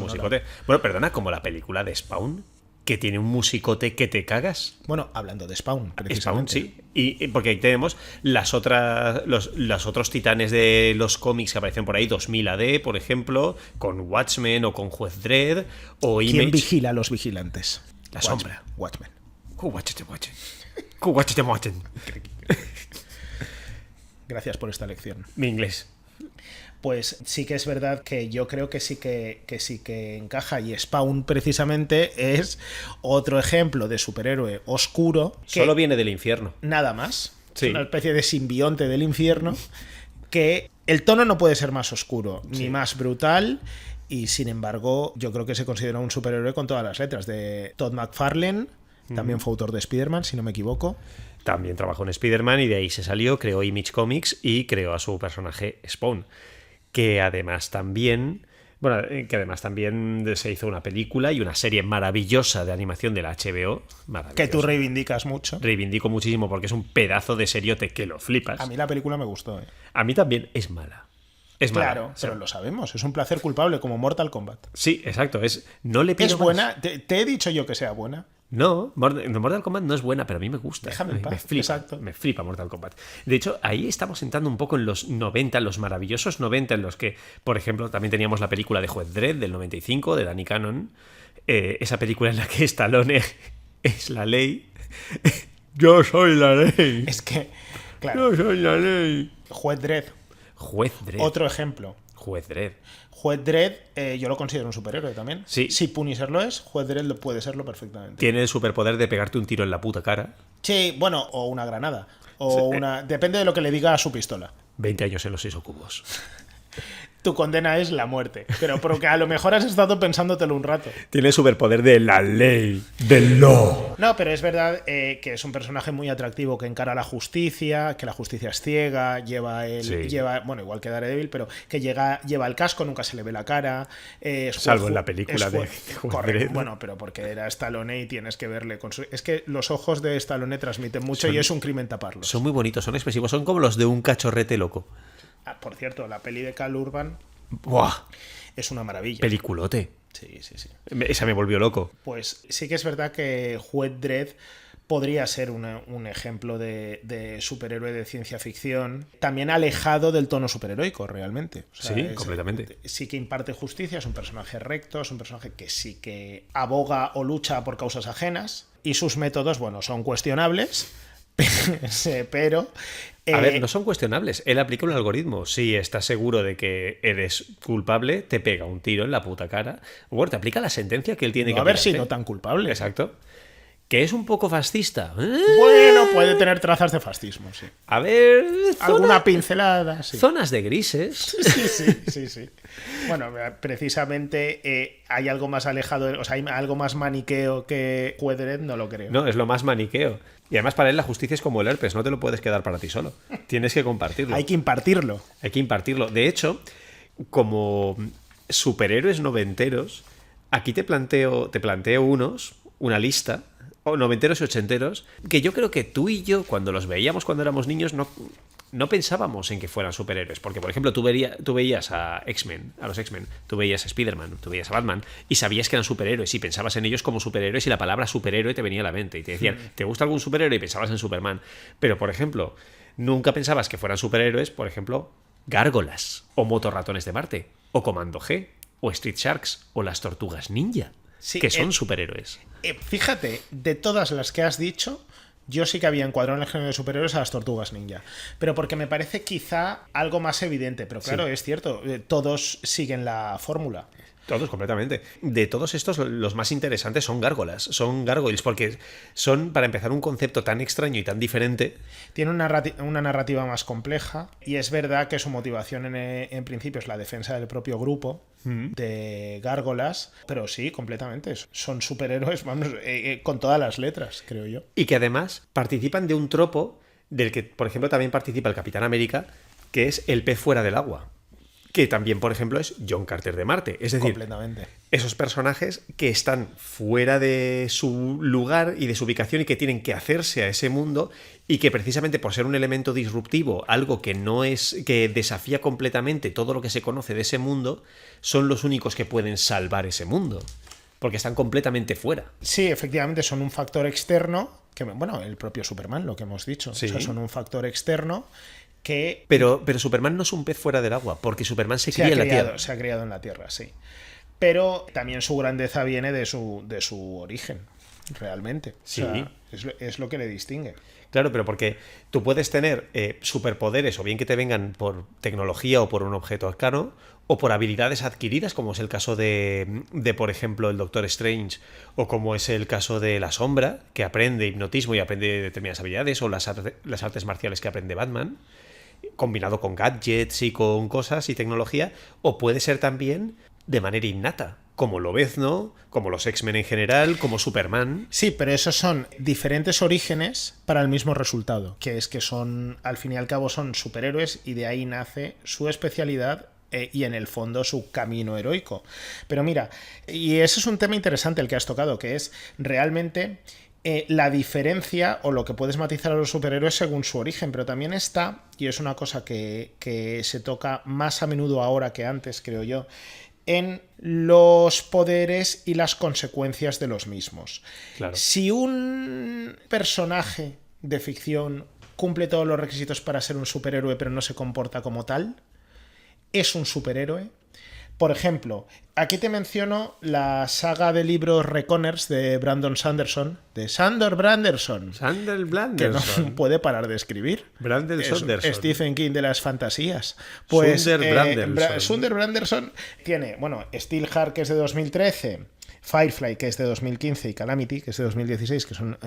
Speaker 1: Bueno, perdona, como la película de Spawn, que tiene un musicote que te cagas.
Speaker 2: Bueno, hablando de Spawn, precisamente.
Speaker 1: Spawn, sí. Y porque ahí tenemos los otros titanes de los cómics que aparecen por ahí, 2000 AD, por ejemplo, con Watchmen o con Juez Dredd o Image.
Speaker 2: ¿Quién vigila a los vigilantes?
Speaker 1: La sombra.
Speaker 2: Watchmen.
Speaker 1: Watchmen.
Speaker 2: Gracias por esta lección.
Speaker 1: Mi inglés.
Speaker 2: Pues sí que es verdad que yo creo que sí que encaja, y Spawn precisamente es otro ejemplo de superhéroe oscuro que
Speaker 1: solo viene del infierno.
Speaker 2: Nada más.
Speaker 1: Sí.
Speaker 2: Es una especie de simbionte del infierno, que el tono no puede ser más oscuro ni más brutal, y sin embargo yo creo que se considera un superhéroe con todas las letras. De Todd McFarlane, también fue autor de Spider-Man, si no me equivoco.
Speaker 1: También trabajó en Spider-Man y de ahí se salió, creó Image Comics y creó a su personaje Spawn, que además también Bueno, que además también se hizo una película y una serie maravillosa de animación de la HBO.
Speaker 2: Que tú reivindicas mucho.
Speaker 1: Reivindico muchísimo porque es un pedazo de seriote que lo flipas.
Speaker 2: A mí la película me gustó.
Speaker 1: A mí también es mala. Es mala.
Speaker 2: Claro, pero lo sabemos. Es un placer culpable, como Mortal Kombat.
Speaker 1: Sí, exacto. No le pido
Speaker 2: ¿Es
Speaker 1: más.
Speaker 2: buena? ¿Te he dicho yo que sea buena?
Speaker 1: No, Mortal Kombat no es buena, pero a mí me gusta.
Speaker 2: Déjame en paz.
Speaker 1: Me flipa,
Speaker 2: Exacto.
Speaker 1: me flipa Mortal Kombat. De hecho, ahí estamos entrando un poco en los 90, los maravillosos 90, en los que, por ejemplo, también teníamos la película de Juez Dredd del 95, de Danny Cannon. Esa película en la que Stallone es la ley. Yo soy la ley.
Speaker 2: Es que, claro.
Speaker 1: Yo soy la ley.
Speaker 2: Juez Dredd.
Speaker 1: Juez Dredd.
Speaker 2: Otro ejemplo.
Speaker 1: Juez Dredd.
Speaker 2: Juez Dredd, yo lo considero un superhéroe también.
Speaker 1: Sí.
Speaker 2: Si Punisher lo es, Juez Dredd puede serlo perfectamente.
Speaker 1: Tiene el superpoder de pegarte un tiro en la puta cara.
Speaker 2: Sí, bueno, o una granada. O
Speaker 1: Sí.
Speaker 2: una. Depende de lo que le diga a su pistola.
Speaker 1: 20 años en los 6 cubos.
Speaker 2: Tu condena es la muerte. Pero porque a lo mejor has estado pensándotelo un rato.
Speaker 1: Tiene el superpoder de la ley, del law.
Speaker 2: No, pero es verdad que es un personaje muy atractivo que encara la justicia, que la justicia es ciega,
Speaker 1: Sí.
Speaker 2: bueno, igual que Daredevil, pero que lleva el casco, nunca se le ve la cara.
Speaker 1: Salvo en la película de Juez
Speaker 2: Correcto.
Speaker 1: Dredd.
Speaker 2: Bueno, pero porque era Stallone y tienes que verle con su... Es que los ojos de Stallone transmiten mucho y es un crimen taparlos.
Speaker 1: Son muy bonitos, son expresivos, son como los de un cachorrete loco.
Speaker 2: Ah, por cierto, la peli de Cal Urban
Speaker 1: ¡Buah!
Speaker 2: es una maravilla.
Speaker 1: Peliculote.
Speaker 2: Sí, sí, sí.
Speaker 1: Esa me volvió loco.
Speaker 2: Pues sí que es verdad que Juez Dredd podría ser un ejemplo de superhéroe de ciencia ficción, también alejado del tono superheroico, realmente. O sea,
Speaker 1: Sí, completamente.
Speaker 2: Sí que imparte justicia, es un personaje recto, es un personaje que sí que aboga o lucha por causas ajenas, y sus métodos, bueno, son cuestionables, pero...
Speaker 1: A ver, no son cuestionables. Él aplica un algoritmo. Si estás seguro de que eres culpable, te pega un tiro en la puta cara. Bueno, te aplica la sentencia que él tiene
Speaker 2: no
Speaker 1: que
Speaker 2: a ver si
Speaker 1: aplicarte.
Speaker 2: no tan culpable.
Speaker 1: Exacto. Que es un poco fascista.
Speaker 2: Bueno, puede tener trazas de fascismo, sí.
Speaker 1: A ver,
Speaker 2: Alguna pincelada, sí.
Speaker 1: zonas de grises.
Speaker 2: Sí, sí, sí, sí. Bueno, precisamente hay algo más alejado, o sea, hay algo más maniqueo que Juez Dredd, no lo creo.
Speaker 1: No, es lo más maniqueo. Y además para él la justicia es como el herpes, no te lo puedes quedar para ti solo. Tienes que compartirlo.
Speaker 2: Hay que impartirlo.
Speaker 1: Hay que impartirlo. De hecho, como superhéroes noventeros, aquí te planteo una lista, o noventeros y ochenteros, que yo creo que tú y yo, cuando los veíamos cuando éramos niños, no pensábamos en que fueran superhéroes. Porque, por ejemplo, tú veías a X-Men, a los X-Men, tú veías a Spider-Man, tú veías a Batman, y sabías que eran superhéroes, y pensabas en ellos como superhéroes, y la palabra superhéroe te venía a la mente. Y te decían, ¿te gusta algún superhéroe? Y pensabas en Superman. Pero, por ejemplo, nunca pensabas que fueran superhéroes, por ejemplo, Gárgolas, o Motorratones de Marte, o Comando G, o Street Sharks, o las Tortugas Ninja,
Speaker 2: Sí,
Speaker 1: que son superhéroes.
Speaker 2: Fíjate, de todas las que has dicho, yo sí que había encuadrado en el género de superhéroes a las Tortugas Ninja. Pero porque me parece quizá algo más evidente. Pero claro,
Speaker 1: Sí.
Speaker 2: es cierto, todos siguen la fórmula.
Speaker 1: Todos, completamente. De todos estos, los más interesantes son gárgolas, son gargoyles, porque son, para empezar, un concepto tan extraño y tan diferente.
Speaker 2: Tiene una narrativa más compleja y es verdad que su motivación en principio es la defensa del propio grupo de gárgolas, pero sí, completamente. Son superhéroes, vamos, con todas las letras, creo yo.
Speaker 1: Y que además participan de un tropo del que, por ejemplo, también participa el Capitán América, que es el pez fuera del agua. Que también, por ejemplo, es John Carter de Marte. Es decir,
Speaker 2: Completamente.
Speaker 1: esos personajes que están fuera de su lugar y de su ubicación y que tienen que hacerse a ese mundo y que precisamente por ser un elemento disruptivo, algo que no es, que desafía completamente todo lo que se conoce de ese mundo, son los únicos que pueden salvar ese mundo. Porque están completamente fuera.
Speaker 2: Sí, efectivamente, son un factor externo, que, bueno, el propio Superman, lo que hemos dicho.
Speaker 1: Sí.
Speaker 2: O sea, son un factor externo que
Speaker 1: Pero Superman no es un pez fuera del agua, porque Superman se cría en la Tierra.
Speaker 2: se ha criado en la Tierra, sí. Pero también su grandeza viene de su origen, realmente.
Speaker 1: Sí.
Speaker 2: O sea, es lo que le distingue.
Speaker 1: Claro, pero porque tú puedes tener superpoderes, o bien que te vengan por tecnología o por un objeto arcano, o por habilidades adquiridas, como es el caso de, por ejemplo, el Doctor Strange, o como es el caso de la Sombra, que aprende hipnotismo y aprende determinadas habilidades, o las artes marciales que aprende Batman, combinado con gadgets y con cosas y tecnología, o puede ser también de manera innata, como Lobezno, como los X-Men en general, como Superman.
Speaker 2: Sí, pero esos son diferentes orígenes para el mismo resultado, que es que son, al fin y al cabo, son superhéroes y de ahí nace su especialidad y en el fondo su camino heroico. Pero mira, y ese es un tema interesante el que has tocado, que es realmente la diferencia o lo que puedes matizar a los superhéroes según su origen, pero también está, y es una cosa que se toca más a menudo ahora que antes, creo yo, en los poderes y las consecuencias de los mismos.
Speaker 1: Claro.
Speaker 2: Si un personaje de ficción cumple todos los requisitos para ser un superhéroe pero no se comporta como tal, ¿es un superhéroe? Por ejemplo, aquí te menciono la saga de libros Reckoners de Brandon Sanderson, de Sandor Branderson,
Speaker 1: Sander
Speaker 2: que
Speaker 1: Branderson.
Speaker 2: no puede parar de escribir.
Speaker 1: Brandon
Speaker 2: Es
Speaker 1: Sanderson.
Speaker 2: Stephen King de las fantasías. Pues
Speaker 1: Sunder Branderson.
Speaker 2: Sunder Branderson tiene, bueno, Steelheart, que es de 2013, Firefly, que es de 2015, y Calamity, que es de 2016, que son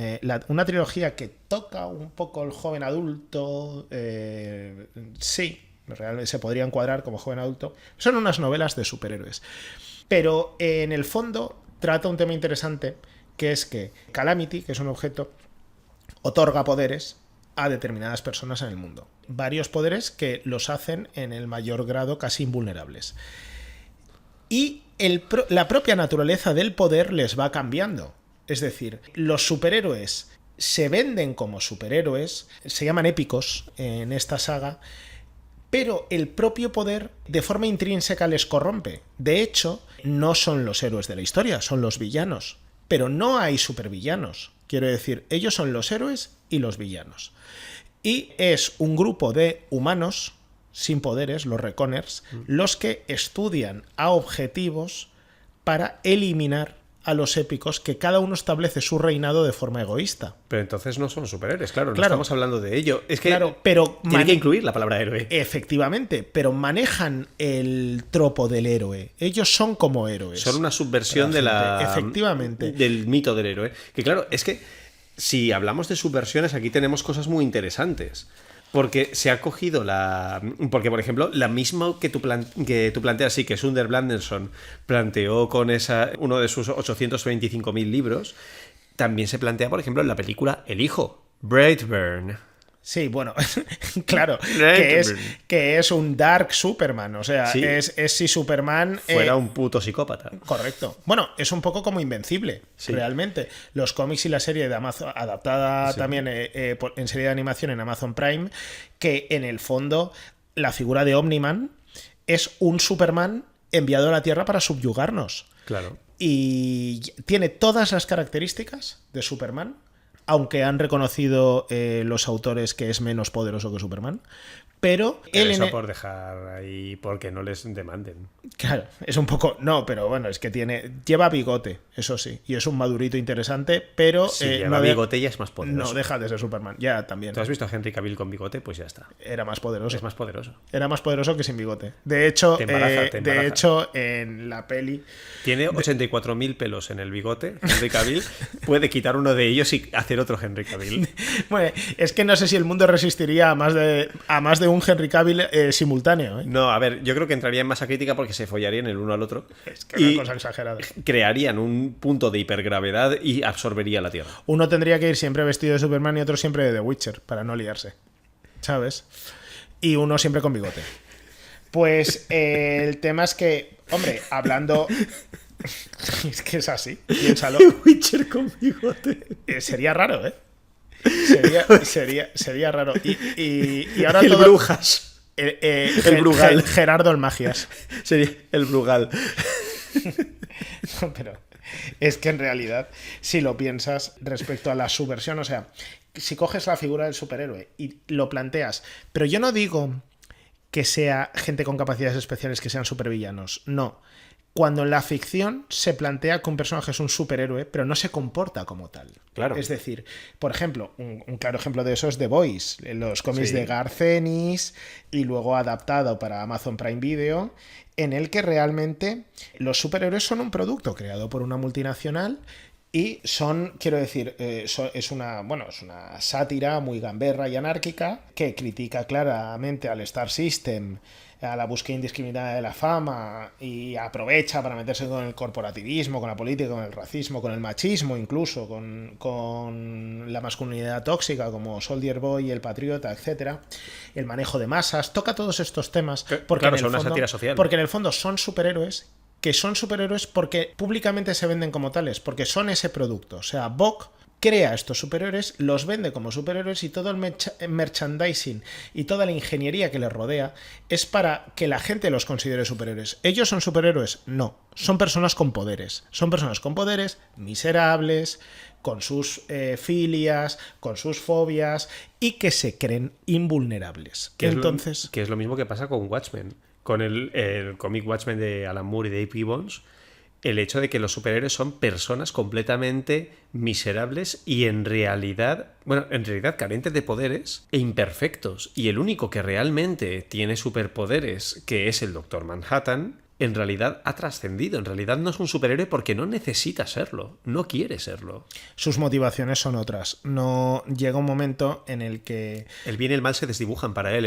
Speaker 2: una trilogía que toca un poco el joven adulto. Sí, realmente se podría encuadrar como joven adulto. Son unas novelas de superhéroes. Pero en el fondo trata un tema interesante, que es que Calamity, que es un objeto, otorga poderes a determinadas personas en el mundo. Varios poderes que los hacen en el mayor grado casi invulnerables. Y la propia naturaleza del poder les va cambiando. Es decir, los superhéroes se venden como superhéroes, se llaman épicos en esta saga, pero el propio poder de forma intrínseca les corrompe. De hecho, no son los héroes de la historia, son los villanos. Pero no hay supervillanos. Quiero decir, ellos son los héroes y los villanos. Y es un grupo de humanos sin poderes, los Reckoners, los que estudian a objetivos para eliminar a los épicos, que cada uno establece su reinado de forma egoísta.
Speaker 1: Pero entonces no son superhéroes, claro, no
Speaker 2: Claro.
Speaker 1: estamos hablando de ello. Es que
Speaker 2: Claro, pero
Speaker 1: tiene que incluir la palabra héroe.
Speaker 2: Efectivamente, pero manejan el tropo del héroe. Ellos son como héroes.
Speaker 1: Son una subversión de
Speaker 2: Efectivamente.
Speaker 1: del mito del héroe. Que claro, es que si hablamos de subversiones, aquí tenemos cosas muy interesantes. Porque se ha cogido Porque, por ejemplo, la misma que tú planteas, sí, que Sunder Branderson planteó con uno de sus 825.000 libros, también se plantea, por ejemplo, en la película El Hijo, Brightburn.
Speaker 2: Sí, bueno, claro,
Speaker 1: Brightburn.
Speaker 2: que es un Dark Superman, o sea,
Speaker 1: Sí.
Speaker 2: es si Superman...
Speaker 1: Fuera un puto psicópata.
Speaker 2: Correcto. Bueno, es un poco como Invencible,
Speaker 1: Sí.
Speaker 2: realmente. Los cómics y la serie de Amazon, adaptada también en serie de animación en Amazon Prime, que en el fondo la figura de Omni-Man es un Superman enviado a la Tierra para subyugarnos.
Speaker 1: Claro.
Speaker 2: Y tiene todas las características de Superman, aunque han reconocido los autores que es menos poderoso que Superman. Pero él
Speaker 1: Eso por dejar ahí, porque no les demanden.
Speaker 2: Claro, es un poco... No, pero bueno, es que lleva bigote, eso sí. Y es un madurito interesante, pero...
Speaker 1: Si lleva bigote ya es más poderoso.
Speaker 2: No deja de ser Superman, ya también.
Speaker 1: ¿Tú has visto a Henry Cavill con bigote? Pues ya está.
Speaker 2: Era más poderoso.
Speaker 1: Es más poderoso.
Speaker 2: Era más poderoso que sin bigote. De hecho,
Speaker 1: Te embaraza.
Speaker 2: de hecho en la peli...
Speaker 1: Tiene 84.000 pelos en el bigote, Henry Cavill. Puede quitar uno de ellos y hacer otro Henry Cavill.
Speaker 2: Bueno, es que no sé si el mundo resistiría a más de un Henry Cavill simultáneo.
Speaker 1: No, a ver, yo creo que entraría en masa crítica porque se follarían el uno al otro.
Speaker 2: Es que es una cosa exagerada.
Speaker 1: Crearían un punto de hipergravedad y absorbería la Tierra.
Speaker 2: Uno tendría que ir siempre vestido de Superman y otro siempre de The Witcher, para no liarse. ¿Sabes? Y uno siempre con bigote. Pues el tema es que, hombre, hablando... Es que es así, piénsalo.
Speaker 1: Witcher con bigote.
Speaker 2: Sería raro, ¿eh? Sería raro. Y ahora
Speaker 1: El
Speaker 2: todo...
Speaker 1: Brujas.
Speaker 2: El
Speaker 1: Brugal.
Speaker 2: Gerardo el Magias.
Speaker 1: Sería el Brugal.
Speaker 2: No, pero es que en realidad, si lo piensas respecto a la subversión, o sea, si coges la figura del superhéroe y lo planteas, pero yo no digo que sea gente con capacidades especiales que sean supervillanos, no. Cuando en la ficción se plantea que un personaje es un superhéroe, pero no se comporta como tal.
Speaker 1: Claro.
Speaker 2: Es decir, por ejemplo, un claro ejemplo de eso es The Boys, los cómics
Speaker 1: Sí.
Speaker 2: de Garth Ennis y luego adaptado para Amazon Prime Video, en el que realmente los superhéroes son un producto creado por una multinacional Y son, quiero decir, es una sátira muy gamberra y anárquica que critica claramente al Star System, a la búsqueda indiscriminada de la fama, y aprovecha para meterse con el corporativismo, con la política, con el racismo, con el machismo, incluso con la masculinidad tóxica como Soldier Boy, El Patriota, etcétera, el manejo de masas. Toca todos estos temas porque,
Speaker 1: claro,
Speaker 2: en el
Speaker 1: son una
Speaker 2: fondo,
Speaker 1: sátira social.
Speaker 2: porque en el fondo son superhéroes que son superhéroes porque públicamente se venden como tales, porque son ese producto. O sea, Vogue crea estos superhéroes, los vende como superhéroes, y todo el merchandising y toda la ingeniería que les rodea es para que la gente los considere superhéroes. ¿Ellos son superhéroes? No. Son personas con poderes. Son personas con poderes miserables, con sus filias, con sus fobias, y que se creen invulnerables. Entonces,
Speaker 1: que es lo mismo que pasa con Watchmen. Con el cómic Watchmen de Alan Moore y de A.P. Gibbons, el hecho de que los superhéroes son personas completamente miserables y en realidad carentes de poderes e imperfectos. Y el único que realmente tiene superpoderes, que es el Doctor Manhattan, en realidad ha trascendido. En realidad no es un superhéroe porque no necesita serlo, no quiere serlo.
Speaker 2: Sus motivaciones son otras. No llega un momento en el que
Speaker 1: el bien y el mal se desdibujan para él.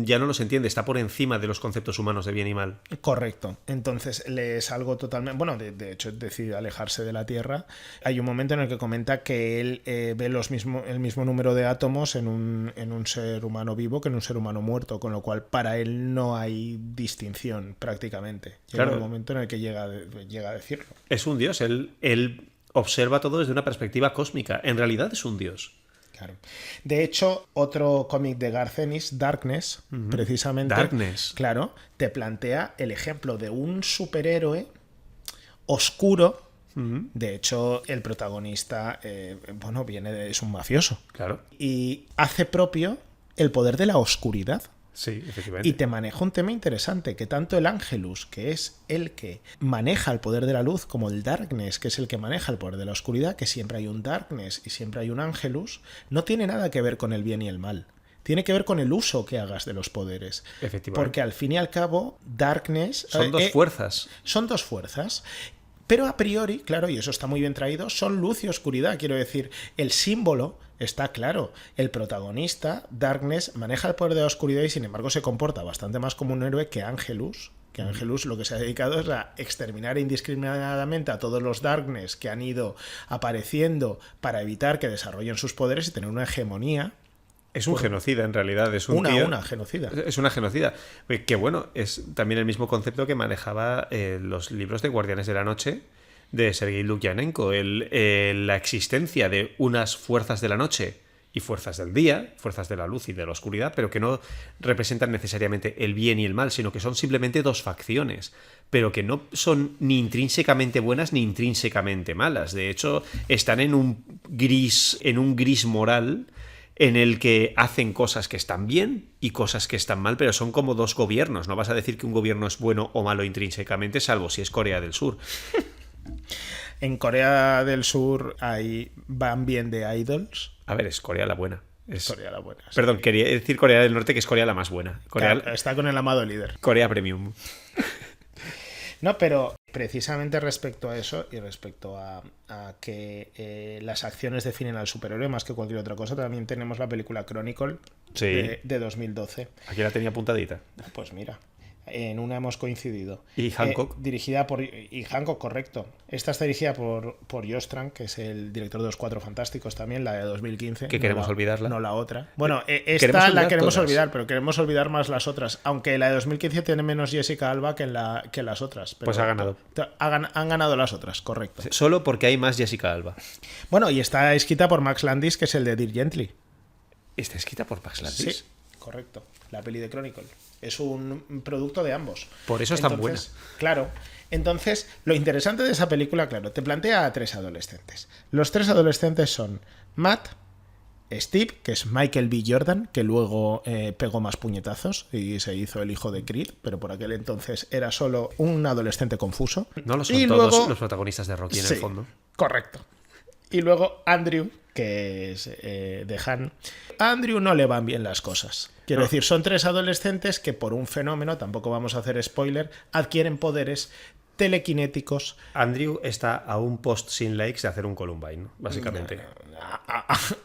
Speaker 1: Ya no los entiende, está por encima de los conceptos humanos de bien y mal.
Speaker 2: Correcto. Entonces le es algo totalmente... Bueno, de hecho decide alejarse de la Tierra. Hay un momento en el que comenta que él ve el mismo número de átomos en un ser humano vivo que en un ser humano muerto, con lo cual para él no hay distinción prácticamente. Llega un momento en el que llega a decirlo.
Speaker 1: Es un dios, él observa todo desde una perspectiva cósmica. En realidad es un dios.
Speaker 2: Claro. De hecho, otro cómic de Garth Ennis, Darkness, precisamente,
Speaker 1: Darkness,
Speaker 2: claro, te plantea el ejemplo de un superhéroe oscuro. De hecho, el protagonista es un mafioso.
Speaker 1: Claro.
Speaker 2: Y hace propio el poder de la oscuridad.
Speaker 1: Sí, efectivamente.
Speaker 2: Y te maneja un tema interesante, que tanto el Angelus, que es el que maneja el poder de la luz, como el Darkness, que es el que maneja el poder de la oscuridad, que siempre hay un Darkness y siempre hay un Angelus, no tiene nada que ver con el bien y el mal. Tiene que ver con el uso que hagas de los poderes.
Speaker 1: Efectivamente.
Speaker 2: Porque al fin y al cabo, Darkness...
Speaker 1: Son dos fuerzas.
Speaker 2: Son dos fuerzas. Pero a priori, claro, y eso está muy bien traído, son luz y oscuridad. Quiero decir, el símbolo... Está claro, el protagonista, Darkness, maneja el poder de la oscuridad y sin embargo se comporta bastante más como un héroe que Angelus. Que Angelus lo que se ha dedicado es a exterminar indiscriminadamente a todos los Darkness que han ido apareciendo para evitar que desarrollen sus poderes y tener una hegemonía.
Speaker 1: Es un genocida, en realidad. Es una
Speaker 2: genocida.
Speaker 1: Es una genocida. Que bueno, es también el mismo concepto que manejaba los libros de Guardianes de la Noche de Sergei Lukyanenko, la existencia de unas fuerzas de la noche y fuerzas del día, fuerzas de la luz y de la oscuridad, pero que no representan necesariamente el bien y el mal, sino que son simplemente dos facciones, pero que no son ni intrínsecamente buenas ni intrínsecamente malas. De hecho, están en un gris moral en el que hacen cosas que están bien y cosas que están mal, pero son como dos gobiernos. No vas a decir que un gobierno es bueno o malo intrínsecamente, salvo si es Corea del Sur.
Speaker 2: En Corea del Sur van bien de idols.
Speaker 1: A ver, es Corea la buena.
Speaker 2: Corea la buena. Sí.
Speaker 1: Perdón, quería decir Corea del Norte, que es Corea la más buena.
Speaker 2: Claro, está con el amado líder.
Speaker 1: Corea Premium.
Speaker 2: No, pero precisamente respecto a eso y respecto a que las acciones definen al superhéroe más que cualquier otra cosa, también tenemos la película Chronicle de 2012.
Speaker 1: Aquí la tenía apuntadita.
Speaker 2: Pues mira. En una hemos coincidido.
Speaker 1: ¿Y Hancock?
Speaker 2: Dirigida por... Y Hancock, correcto. Esta está dirigida por Josh Trank, que es el director de Los Cuatro Fantásticos también, la de 2015.
Speaker 1: Que queremos olvidarla.
Speaker 2: No la otra. Bueno, esta la queremos olvidar, pero queremos olvidar más las otras. Aunque la de 2015 tiene menos Jessica Alba que las otras. Pero
Speaker 1: pues ha ganado.
Speaker 2: Han ganado las otras, correcto.
Speaker 1: Solo porque hay más Jessica Alba.
Speaker 2: Bueno, y está escrita por Max Landis, que es el de Dirk Gently.
Speaker 1: ¿Está escrita por Max Landis?
Speaker 2: Sí, correcto. La peli de Chronicle. Es un producto de ambos.
Speaker 1: Por eso es tan buena.
Speaker 2: Claro. Entonces, lo interesante de esa película, claro, te plantea a tres adolescentes. Los tres adolescentes son Matt, Steve, que es Michael B. Jordan, que luego pegó más puñetazos y se hizo el hijo de Creed, pero por aquel entonces era solo un adolescente confuso.
Speaker 1: No lo son y todos luego... los protagonistas de Rocky en el fondo.
Speaker 2: Correcto. Y luego Andrew, que es de Han. A Andrew no le van bien las cosas. Quiero decir, son tres adolescentes que por un fenómeno, tampoco vamos a hacer spoiler, adquieren poderes telequinéticos.
Speaker 1: Andrew está a un post sin likes de hacer un Columbine, básicamente.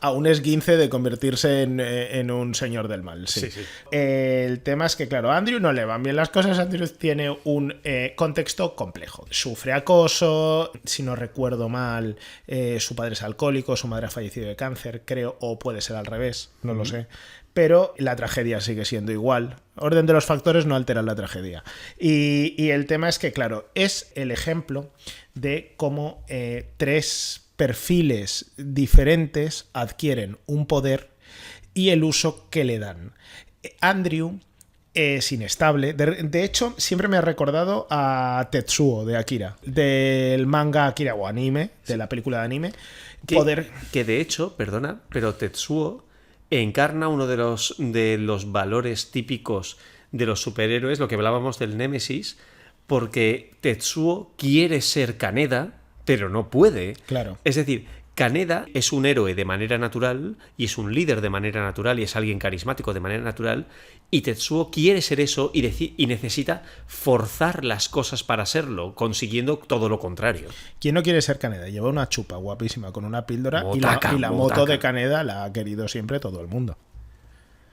Speaker 2: A un esguince de convertirse en un señor del mal. Sí.
Speaker 1: Sí.
Speaker 2: El tema es que, claro, a Andrew no le van bien las cosas. Andrew tiene un contexto complejo. Sufre acoso, si no recuerdo mal, su padre es alcohólico, su madre ha fallecido de cáncer, creo, o puede ser al revés, no lo sé. Pero la tragedia sigue siendo igual. Orden de los factores no altera la tragedia. Y el tema es que, claro, es el ejemplo de cómo tres perfiles diferentes adquieren un poder y el uso que le dan. Andrew es inestable. De hecho, siempre me ha recordado a Tetsuo de Akira, del manga Akira o anime, de la película de anime.
Speaker 1: Que de hecho, perdona, pero Tetsuo encarna uno de los valores típicos de los superhéroes, lo que hablábamos del Némesis, porque Tetsuo quiere ser Kaneda, pero no puede.
Speaker 2: Claro.
Speaker 1: Es decir, Kaneda es un héroe de manera natural y es un líder de manera natural y es alguien carismático de manera natural, y Tetsuo quiere ser eso y necesita forzar las cosas para serlo, consiguiendo todo lo contrario.
Speaker 2: ¿Quién no quiere ser Kaneda? Lleva una chupa guapísima con una píldora
Speaker 1: Motaka,
Speaker 2: y la
Speaker 1: Motaka.
Speaker 2: moto de Kaneda la ha querido siempre todo el mundo.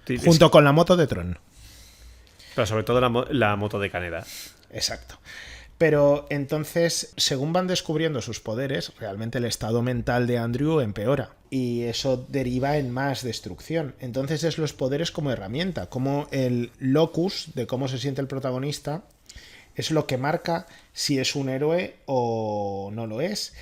Speaker 1: Sí,
Speaker 2: Junto con la moto de Tron.
Speaker 1: Pero sobre todo la moto de Kaneda.
Speaker 2: Exacto. Pero entonces, según van descubriendo sus poderes, realmente el estado mental de Andrew empeora. Y eso deriva en más destrucción. Entonces es los poderes como herramienta, como el locus de cómo se siente el protagonista, es lo que marca si es un héroe o no lo es.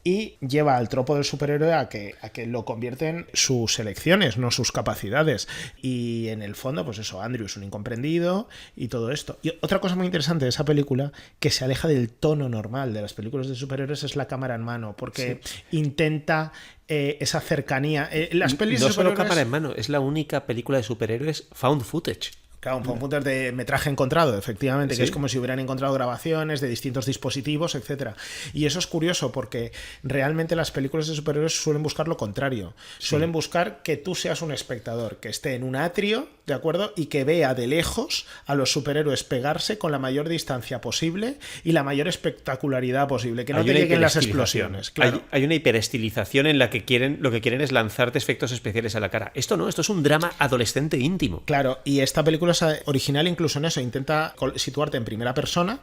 Speaker 2: Y lleva al tropo del superhéroe a que lo convierte en sus elecciones, no sus capacidades. Y en el fondo, pues eso, Andrew es un incomprendido y todo esto. Y otra cosa muy interesante de esa película, que se aleja del tono normal de las películas de superhéroes, es la cámara en mano, porque intenta esa cercanía. Las pelis
Speaker 1: No
Speaker 2: de
Speaker 1: solo
Speaker 2: superhéroes...
Speaker 1: cámara en mano, es la única película de superhéroes found footage.
Speaker 2: Claro, un punto de metraje encontrado, efectivamente,
Speaker 1: Sí.
Speaker 2: que es como si hubieran encontrado grabaciones de distintos dispositivos, etcétera. Y eso es curioso porque realmente las películas de superhéroes suelen buscar lo contrario. Suelen buscar que tú seas un espectador, que esté en un atrio, ¿de acuerdo? Y que vea de lejos a los superhéroes pegarse con la mayor distancia posible y la mayor espectacularidad posible, que no te lleguen las explosiones. Claro.
Speaker 1: Hay una hiperestilización en la que lo que quieren es lanzarte efectos especiales a la cara. Esto no, esto es un drama adolescente íntimo.
Speaker 2: Claro, y esta película es original incluso en eso, intenta situarte en primera persona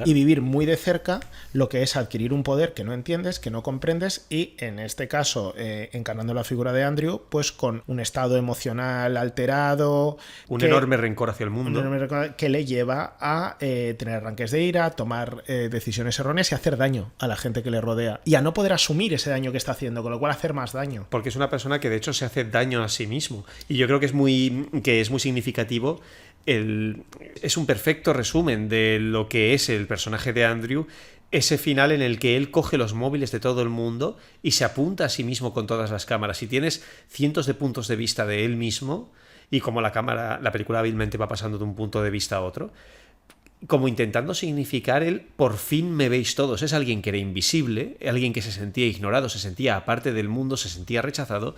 Speaker 2: y vivir muy de cerca lo que es adquirir un poder que no entiendes, que no comprendes, y en este caso, encarnando la figura de Andrew, pues con un estado emocional alterado,
Speaker 1: Un enorme rencor hacia el mundo.
Speaker 2: que le lleva a tener arranques de ira, a tomar decisiones erróneas y a hacer daño a la gente que le rodea, y a no poder asumir ese daño que está haciendo, con lo cual hacer más daño.
Speaker 1: Porque es una persona que de hecho se hace daño a sí mismo. Y yo creo que es muy significativo. Es un perfecto resumen de lo que es el personaje de Andrew, ese final en el que él coge los móviles de todo el mundo y se apunta a sí mismo con todas las cámaras. Y tienes cientos de puntos de vista de él mismo, y como la película hábilmente va pasando de un punto de vista a otro, como intentando significar el por fin me veis todos. Es alguien que era invisible, alguien que se sentía ignorado, se sentía aparte del mundo, se sentía rechazado,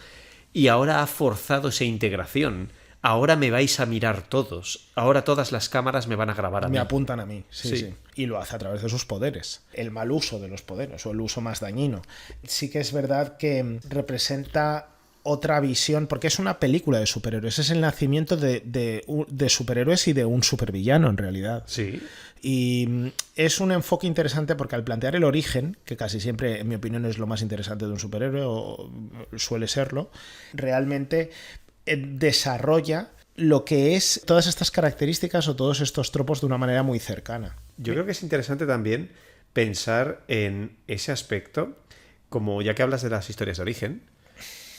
Speaker 1: y ahora ha forzado esa integración. Ahora me vais a mirar todos. Ahora todas las cámaras me van a grabar a mí.
Speaker 2: Me apuntan a mí, sí,
Speaker 1: Sí.
Speaker 2: sí. Y lo hace a través de sus poderes. El mal uso de los poderes o el uso más dañino. Sí que es verdad que representa otra visión, porque es una película de superhéroes. Es el nacimiento de superhéroes y de un supervillano, en realidad.
Speaker 1: Sí.
Speaker 2: Y es un enfoque interesante porque al plantear el origen, que casi siempre, en mi opinión, es lo más interesante de un superhéroe, o suele serlo, realmente desarrolla lo que es todas estas características o todos estos tropos de una manera muy cercana.
Speaker 1: Yo creo que es interesante también pensar en ese aspecto, como ya que hablas de las historias de origen,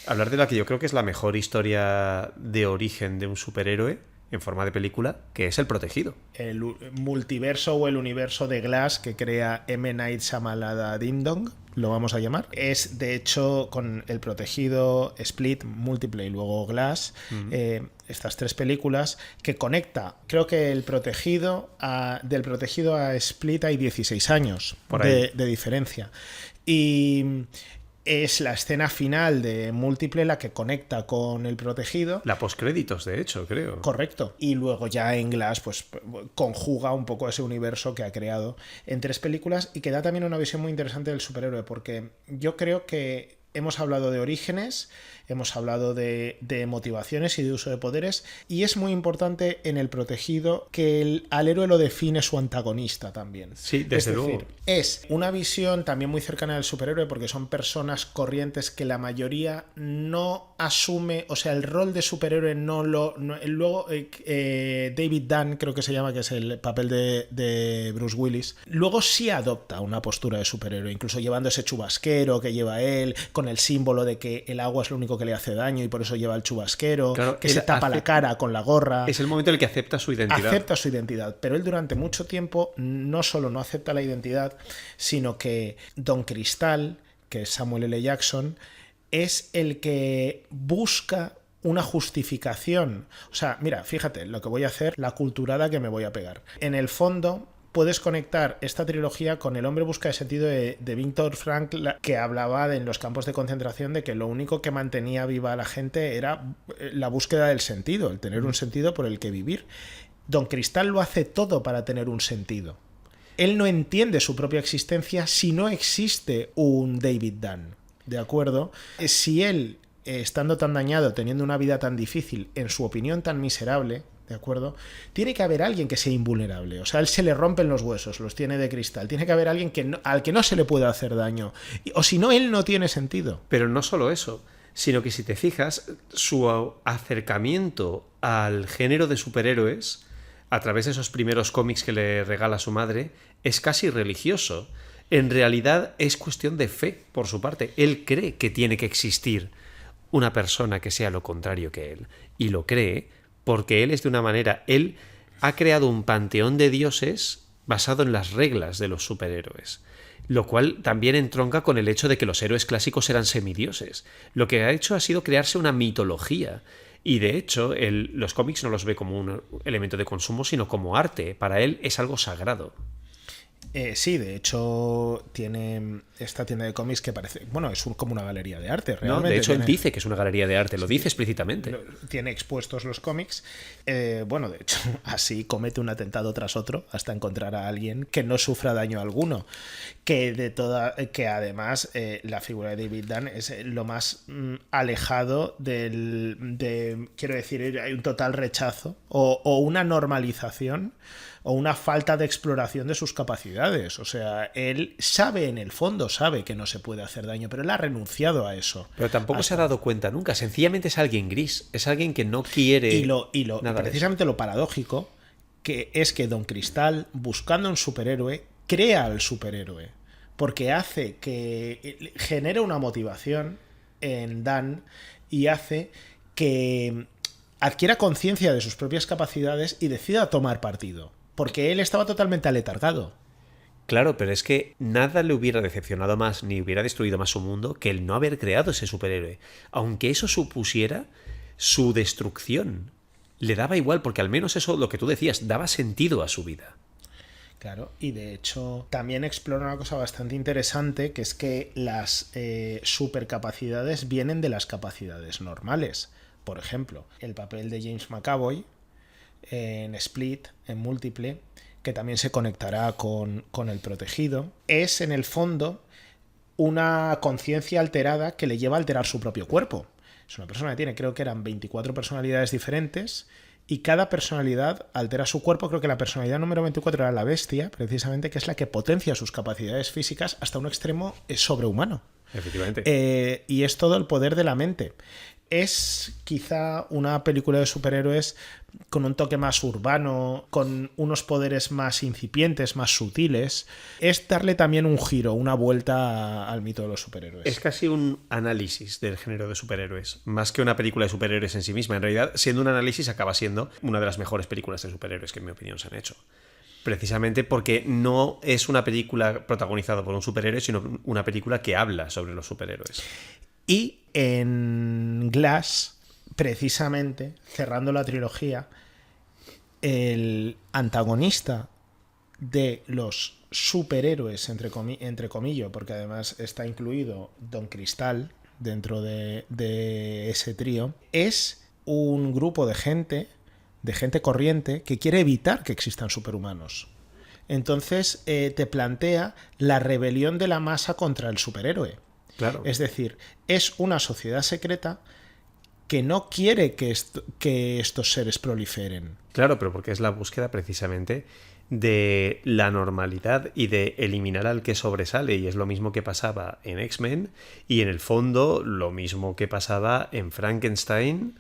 Speaker 1: hablar de la que yo creo que es la mejor historia de origen de un superhéroe en forma de película, que es El Protegido.
Speaker 2: El multiverso o el universo de Glass que crea M. Night Shyamalan Ding Dong, lo vamos a llamar, es de hecho con El Protegido, Split, Múltiple y luego Glass, estas tres películas que conecta. Creo que del Protegido a Split hay 16 años
Speaker 1: Por ahí.
Speaker 2: de diferencia. Y es la escena final de Múltiple la que conecta con el protegido.
Speaker 1: La postcréditos, de hecho, creo.
Speaker 2: Correcto. Y luego ya en Glass pues conjuga un poco ese universo que ha creado en 3 películas y que da también una visión muy interesante del superhéroe, porque yo creo que hemos hablado de orígenes, hemos hablado de motivaciones y de uso de poderes, y es muy importante en El Protegido que al héroe lo define su antagonista también.
Speaker 1: Sí, desde luego.
Speaker 2: Es una visión también muy cercana del superhéroe, porque son personas corrientes que la mayoría no asume, o sea, el rol de superhéroe luego David Dunn, creo que se llama, que es el papel de Bruce Willis, luego sí adopta una postura de superhéroe, incluso llevando ese chubasquero que lleva él, con el símbolo de que el agua es lo único que le hace daño y por eso lleva el chubasquero, claro, que se tapa la cara con la gorra.
Speaker 1: Es el momento en el que acepta su identidad.
Speaker 2: Acepta su identidad, pero él durante mucho tiempo no solo no acepta la identidad, sino que Don Cristal, que es Samuel L. Jackson, es el que busca una justificación. O sea, mira, fíjate lo que voy a hacer, la culturada que me voy a pegar. En el fondo, puedes conectar esta trilogía con El hombre busca de sentido de Viktor Frankl, que hablaba en los campos de concentración de que lo único que mantenía viva a la gente era la búsqueda del sentido, el tener un sentido por el que vivir. Don Cristal lo hace todo para tener un sentido. Él no entiende su propia existencia si no existe un David Dunn, ¿de acuerdo? Si él, estando tan dañado, teniendo una vida tan difícil, en su opinión tan miserable, ¿de acuerdo? Tiene que haber alguien que sea invulnerable. O sea, a él se le rompen los huesos, los tiene de cristal. Tiene que haber alguien al que no se le pueda hacer daño. O si no, él no tiene sentido.
Speaker 1: Pero no solo eso, sino que si te fijas, su acercamiento al género de superhéroes, a través de esos primeros cómics que le regala su madre, es casi religioso. En realidad es cuestión de fe, por su parte. Él cree que tiene que existir una persona que sea lo contrario que él. Y lo cree porque él es de una manera... Él ha creado un panteón de dioses basado en las reglas de los superhéroes, lo cual también entronca con el hecho de que los héroes clásicos eran semidioses. Lo que ha hecho ha sido crearse una mitología. Y de hecho, los cómics no los ve como un elemento de consumo, sino como arte. Para él es algo sagrado.
Speaker 2: Sí, de hecho tiene esta tienda de cómics que parece, bueno, es como una galería de arte realmente.
Speaker 1: No, de hecho él dice que es una galería de arte, lo dice explícitamente.
Speaker 2: Tiene expuestos los cómics. Bueno, de hecho, así comete un atentado tras otro hasta encontrar a alguien que no sufra daño alguno. Que además la figura de David Dunn es lo más alejado quiero decir, hay un total rechazo o una normalización o una falta de exploración de sus capacidades. O sea, él sabe, en el fondo sabe que no se puede hacer daño, pero él ha renunciado a eso.
Speaker 1: Pero tampoco se ha dado cuenta nunca. Sencillamente es alguien gris, es alguien que no quiere
Speaker 2: nada. Precisamente lo paradójico que es que Don Cristal, buscando un superhéroe, crea al superhéroe, porque hace que genera una motivación en Dan y hace que adquiera conciencia de sus propias capacidades y decida tomar partido. Porque él estaba totalmente aletargado.
Speaker 1: Claro, pero es que nada le hubiera decepcionado más ni hubiera destruido más su mundo que el no haber creado ese superhéroe. Aunque eso supusiera su destrucción. Le daba igual, porque al menos eso, lo que tú decías, daba sentido a su vida.
Speaker 2: Claro, y de hecho también explora una cosa bastante interesante, que es que las supercapacidades vienen de las capacidades normales. Por ejemplo, el papel de James McAvoy en Split, en Múltiple, que también se conectará con El Protegido, es en el fondo una conciencia alterada que le lleva a alterar su propio cuerpo. Es una persona que tiene, creo que eran 24 personalidades diferentes, y cada personalidad altera su cuerpo. Creo que la personalidad número 24 era la bestia, precisamente, que es la que potencia sus capacidades físicas hasta un extremo sobrehumano.
Speaker 1: Efectivamente.
Speaker 2: Y es todo el poder de la mente. Es quizá una película de superhéroes con un toque más urbano, con unos poderes más incipientes, más sutiles. Es darle también un giro, una vuelta al mito de los superhéroes.
Speaker 1: Es casi un análisis del género de superhéroes, más que una película de superhéroes en sí misma. En realidad, siendo un análisis, acaba siendo una de las mejores películas de superhéroes que en mi opinión se han hecho. Precisamente porque no es una película protagonizada por un superhéroe, sino una película que habla sobre los superhéroes.
Speaker 2: Y en Glass, precisamente, cerrando la trilogía, el antagonista de los superhéroes, entre comillas, porque además está incluido Don Cristal dentro de ese trío, es un grupo de gente corriente que quiere evitar que existan superhumanos. Entonces te plantea la rebelión de la masa contra el superhéroe.
Speaker 1: Claro.
Speaker 2: Es decir, es una sociedad secreta que no quiere que estos seres proliferen.
Speaker 1: Claro, pero porque es la búsqueda precisamente de la normalidad y de eliminar al que sobresale, y es lo mismo que pasaba en X-Men y en el fondo lo mismo que pasaba en Frankenstein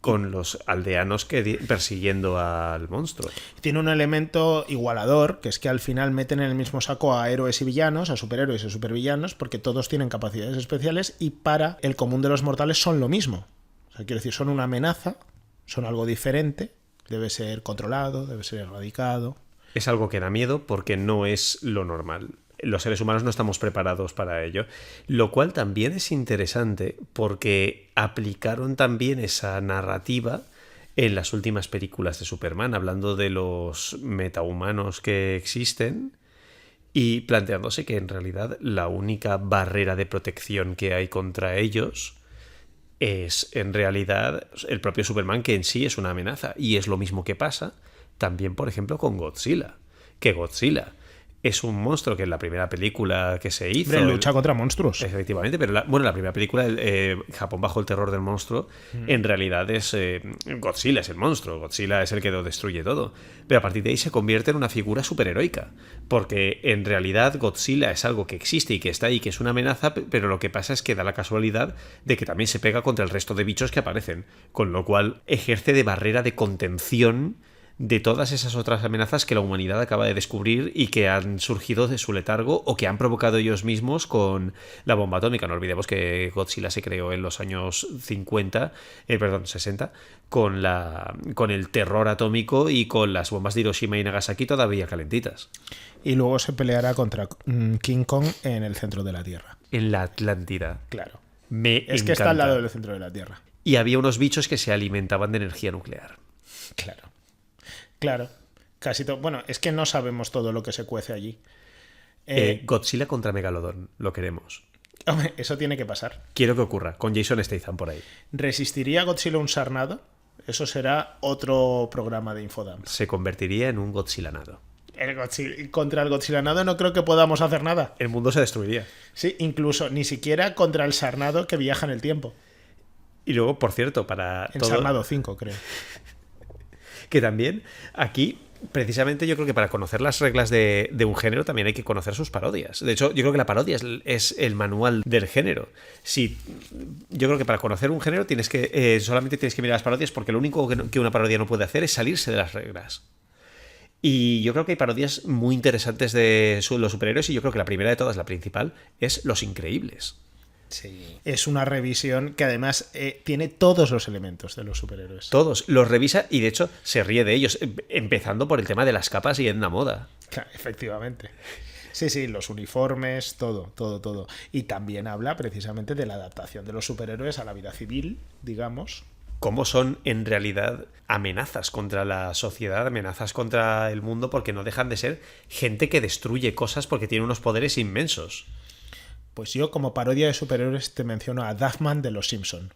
Speaker 1: con los aldeanos persiguiendo al monstruo.
Speaker 2: Tiene un elemento igualador, que es que al final meten en el mismo saco a héroes y villanos, a superhéroes y supervillanos, porque todos tienen capacidades especiales y para el común de los mortales son lo mismo. O sea, quiero decir, son una amenaza, son algo diferente, debe ser controlado, debe ser erradicado.
Speaker 1: Es algo que da miedo porque no es lo normal. Los seres humanos no estamos preparados para ello, lo cual también es interesante porque aplicaron también esa narrativa en las últimas películas de Superman, hablando de los metahumanos que existen y planteándose que en realidad la única barrera de protección que hay contra ellos es en realidad el propio Superman, que en sí es una amenaza, y es lo mismo que pasa también, por ejemplo, con Godzilla, que Godzilla es un monstruo que en la primera película que se hizo...
Speaker 2: lucha contra monstruos.
Speaker 1: Efectivamente, pero la primera película, Japón bajo el terror del monstruo, en realidad es... Godzilla es el monstruo, Godzilla es el que lo destruye todo. Pero a partir de ahí se convierte en una figura superheroica, porque en realidad Godzilla es algo que existe y que está ahí, que es una amenaza, pero lo que pasa es que da la casualidad de que también se pega contra el resto de bichos que aparecen, con lo cual ejerce de barrera de contención de todas esas otras amenazas que la humanidad acaba de descubrir y que han surgido de su letargo o que han provocado ellos mismos con la bomba atómica. No olvidemos que Godzilla se creó en los años 60, con el terror atómico y con las bombas de Hiroshima y Nagasaki todavía calentitas.
Speaker 2: Y luego se peleará contra King Kong en el centro de la Tierra.
Speaker 1: En la Atlántida.
Speaker 2: Claro.
Speaker 1: Me
Speaker 2: es
Speaker 1: encanta.
Speaker 2: Que está al lado del centro de la Tierra.
Speaker 1: Y había unos bichos que se alimentaban de energía nuclear.
Speaker 2: Claro, casi todo. Bueno, es que no sabemos todo lo que se cuece allí.
Speaker 1: Godzilla contra Megalodon, lo queremos.
Speaker 2: Hombre, eso tiene que pasar.
Speaker 1: Quiero que ocurra, con Jason Statham por ahí.
Speaker 2: ¿Resistiría Godzilla un sarnado? Eso será otro programa de Infodump.
Speaker 1: Se convertiría en un Godzillanado.
Speaker 2: Contra el Godzillanado no creo que podamos hacer nada.
Speaker 1: El mundo se destruiría.
Speaker 2: Sí, incluso ni siquiera contra el sarnado que viaja en el tiempo.
Speaker 1: Y luego, por cierto, para
Speaker 2: el sarnado 5, creo.
Speaker 1: Que también aquí, precisamente, yo creo que para conocer las reglas de un género también hay que conocer sus parodias. De hecho, yo creo que la parodia es el manual del género. Yo creo que para conocer un género solamente tienes que mirar las parodias, porque lo único que una parodia no puede hacer es salirse de las reglas. Y yo creo que hay parodias muy interesantes de los superhéroes, y yo creo que la primera de todas, la principal, es Los Increíbles.
Speaker 2: Sí. Es una revisión que además tiene todos los elementos de los superhéroes.
Speaker 1: Todos. Los revisa y de hecho se ríe de ellos, empezando por el tema de las capas y Edna Moda.
Speaker 2: Claro, efectivamente. Sí, los uniformes, todo. Y también habla precisamente de la adaptación de los superhéroes a la vida civil, digamos.
Speaker 1: Cómo son en realidad amenazas contra la sociedad, amenazas contra el mundo, porque no dejan de ser gente que destruye cosas porque tiene unos poderes inmensos.
Speaker 2: Pues yo, como parodia de superhéroes, te menciono a Duffman de Los Simpson.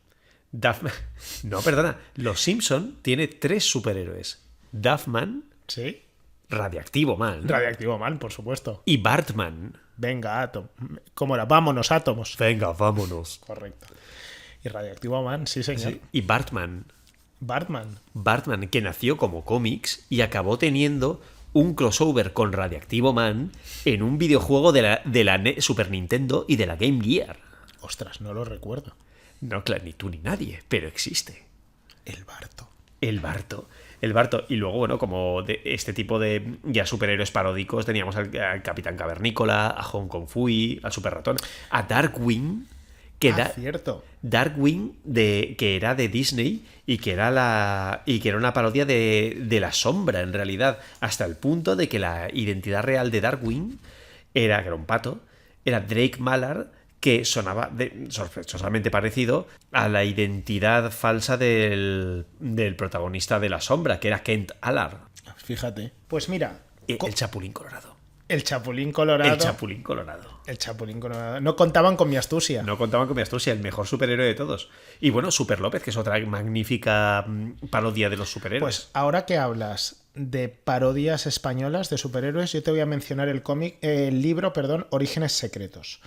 Speaker 1: No, perdona. Los Simpson tiene 3 superhéroes. Duffman.
Speaker 2: Sí.
Speaker 1: Radioactivo Man.
Speaker 2: Radioactivo Man, por supuesto.
Speaker 1: Y Bartman.
Speaker 2: Venga, Atom. ¿Cómo era? Vámonos, átomos.
Speaker 1: Venga, vámonos.
Speaker 2: Correcto. Y Radioactivo Man, sí, señor. Sí.
Speaker 1: Y Bartman, que nació como cómics y acabó teniendo un crossover con Radioactivo Man en un videojuego de la Super Nintendo y de la Game Gear.
Speaker 2: Ostras, no lo recuerdo.
Speaker 1: No, claro, ni tú ni nadie, pero existe.
Speaker 2: El Barto.
Speaker 1: Y luego, bueno, como de este tipo de ya superhéroes paródicos, teníamos al Capitán Cavernícola, a Hong Kong Fui, al Super Ratón, a Darkwing.
Speaker 2: Cierto.
Speaker 1: Darkwing, que era de Disney y que era una parodia de La Sombra, en realidad, hasta el punto de que la identidad real de Darkwing que era un pato, era Drake Mallard, que sonaba sospechosamente parecido a la identidad falsa del protagonista de La Sombra, que era Kent Allard.
Speaker 2: Fíjate. Pues mira...
Speaker 1: El Chapulín Colorado.
Speaker 2: El Chapulín Colorado.
Speaker 1: El Chapulín Colorado.
Speaker 2: El Chapulín Colorado. No contaban con mi astucia.
Speaker 1: No contaban con mi astucia, el mejor superhéroe de todos. Y bueno, Super López, que es otra magnífica parodia de los superhéroes.
Speaker 2: Pues ahora que hablas de parodias españolas de superhéroes, yo te voy a mencionar el libro, Orígenes Secretos.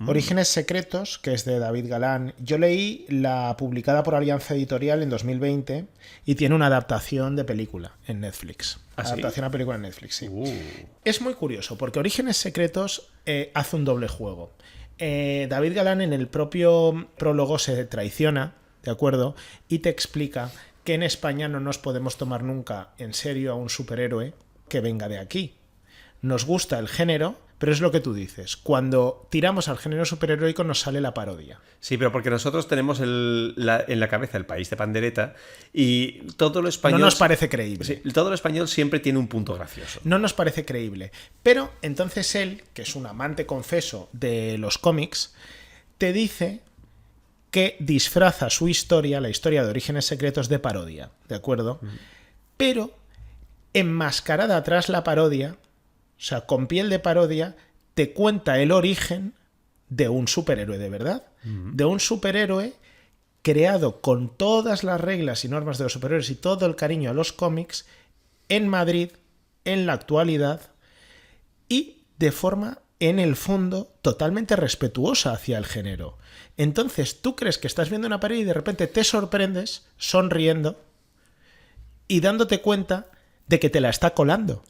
Speaker 2: Orígenes Secretos, que es de David Galán. Yo leí la publicada por Alianza Editorial en 2020 y tiene una adaptación de película en Netflix.
Speaker 1: ¿Ah, sí?
Speaker 2: Adaptación a película en Netflix, sí. Es muy curioso porque Orígenes Secretos hace un doble juego. David Galán en el propio prólogo se traiciona, ¿de acuerdo? Y te explica que en España no nos podemos tomar nunca en serio a un superhéroe que venga de aquí. Nos gusta el género, pero es lo que tú dices. Cuando tiramos al género superheroico nos sale la parodia.
Speaker 1: Sí, pero porque nosotros tenemos en la cabeza el país de pandereta y todo lo español...
Speaker 2: No nos parece creíble.
Speaker 1: Sí, todo lo español siempre tiene un punto gracioso.
Speaker 2: No nos parece creíble. Pero entonces él, que es un amante confeso de los cómics, te dice que disfraza su historia, la historia de Orígenes Secretos, de parodia, ¿de acuerdo? Pero enmascarada tras la parodia, o sea, con piel de parodia, te cuenta el origen de un superhéroe de verdad. De un superhéroe creado con todas las reglas y normas de los superhéroes y todo el cariño a los cómics en Madrid, en la actualidad, y de forma, en el fondo, totalmente respetuosa hacia el género. Entonces tú crees que estás viendo una parodia y de repente te sorprendes sonriendo y dándote cuenta de que te la está colando.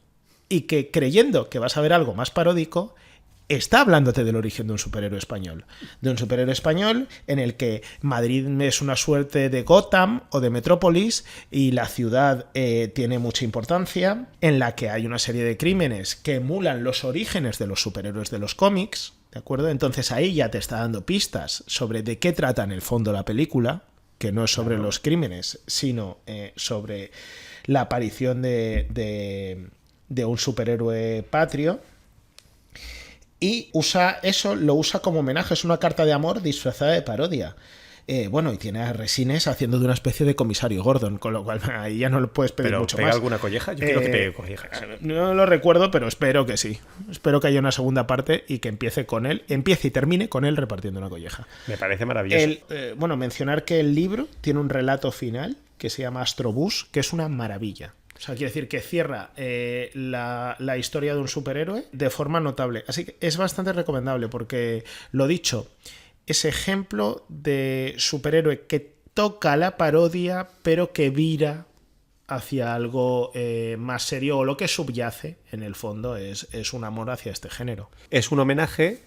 Speaker 2: Y que creyendo que vas a ver algo más paródico, está hablándote del origen de un superhéroe español. De un superhéroe español en el que Madrid es una suerte de Gotham o de Metrópolis y la ciudad tiene mucha importancia, en la que hay una serie de crímenes que emulan los orígenes de los superhéroes de los cómics, ¿de acuerdo? Entonces ahí ya te está dando pistas sobre de qué trata en el fondo la película, que no es sobre los crímenes, sino sobre la aparición de un superhéroe patrio, y lo usa como homenaje, es una carta de amor disfrazada de parodia. Bueno, y tiene a Resines haciendo de una especie de comisario Gordon, con lo cual ahí ya no lo puedes pedir mucho
Speaker 1: ¿pega
Speaker 2: más.
Speaker 1: alguna colleja? Yo quiero que pegue collejas.
Speaker 2: No lo recuerdo, pero espero que sí. Espero que haya una segunda parte y que empiece y termine con él repartiendo una colleja.
Speaker 1: Me parece maravilloso.
Speaker 2: Mencionar que el libro tiene un relato final que se llama Astrobús, que es una maravilla. O sea, quiere decir que cierra la historia de un superhéroe de forma notable. Así que es bastante recomendable porque, lo dicho, ese ejemplo de superhéroe que toca la parodia pero que vira hacia algo más serio, o lo que subyace en el fondo es un amor hacia este género.
Speaker 1: Es un homenaje,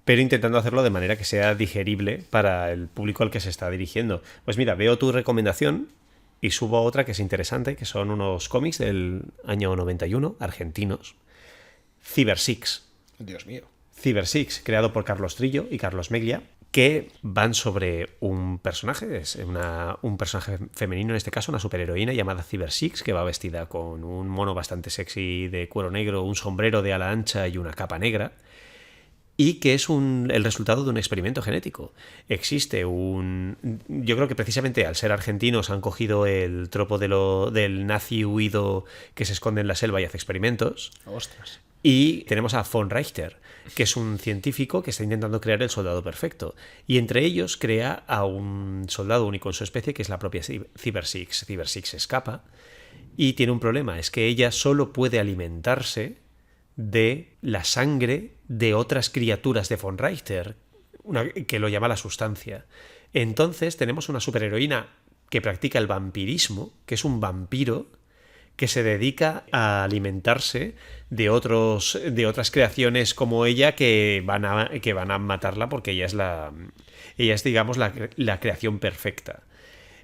Speaker 1: pero intentando hacerlo de manera que sea digerible para el público al que se está dirigiendo. Pues mira, veo tu recomendación y subo otra que es interesante, que son unos cómics del año 91, argentinos. Cyber Six.
Speaker 2: Dios mío.
Speaker 1: Cyber Six, creado por Carlos Trillo y Carlos Meglia, que van sobre un personaje, es un personaje femenino, en este caso, una superheroína llamada Cyber Six, que va vestida con un mono bastante sexy de cuero negro, un sombrero de ala ancha y una capa negra, y que es el resultado de un experimento genético. Existe yo creo que precisamente al ser argentinos han cogido el tropo del nazi huido que se esconde en la selva y hace experimentos.
Speaker 2: Ostras.
Speaker 1: Y tenemos a von Richter, que es un científico que está intentando crear el soldado perfecto. Y entre ellos crea a un soldado único en su especie, que es la propia Cyber Six. Cyber Six escapa y tiene un problema, es que ella solo puede alimentarse de la sangre de otras criaturas de von Richter, que lo llama la sustancia. Entonces tenemos una superheroína que practica el vampirismo, que es un vampiro que se dedica a alimentarse de otras creaciones como ella que van a matarla, porque ella es digamos la creación perfecta.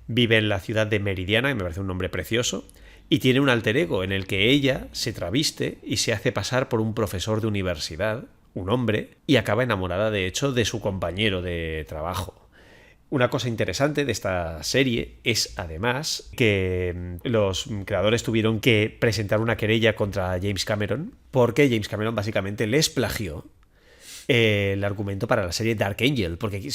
Speaker 1: Vive en la ciudad de Meridiana, que me parece un nombre precioso, y tiene un alter ego en el que ella se traviste y se hace pasar por un profesor de universidad, un hombre, y acaba enamorada, de hecho, de su compañero de trabajo. Una cosa interesante de esta serie es, además, que los creadores tuvieron que presentar una querella contra James Cameron, porque James Cameron básicamente les plagió el argumento para la serie Dark Angel, porque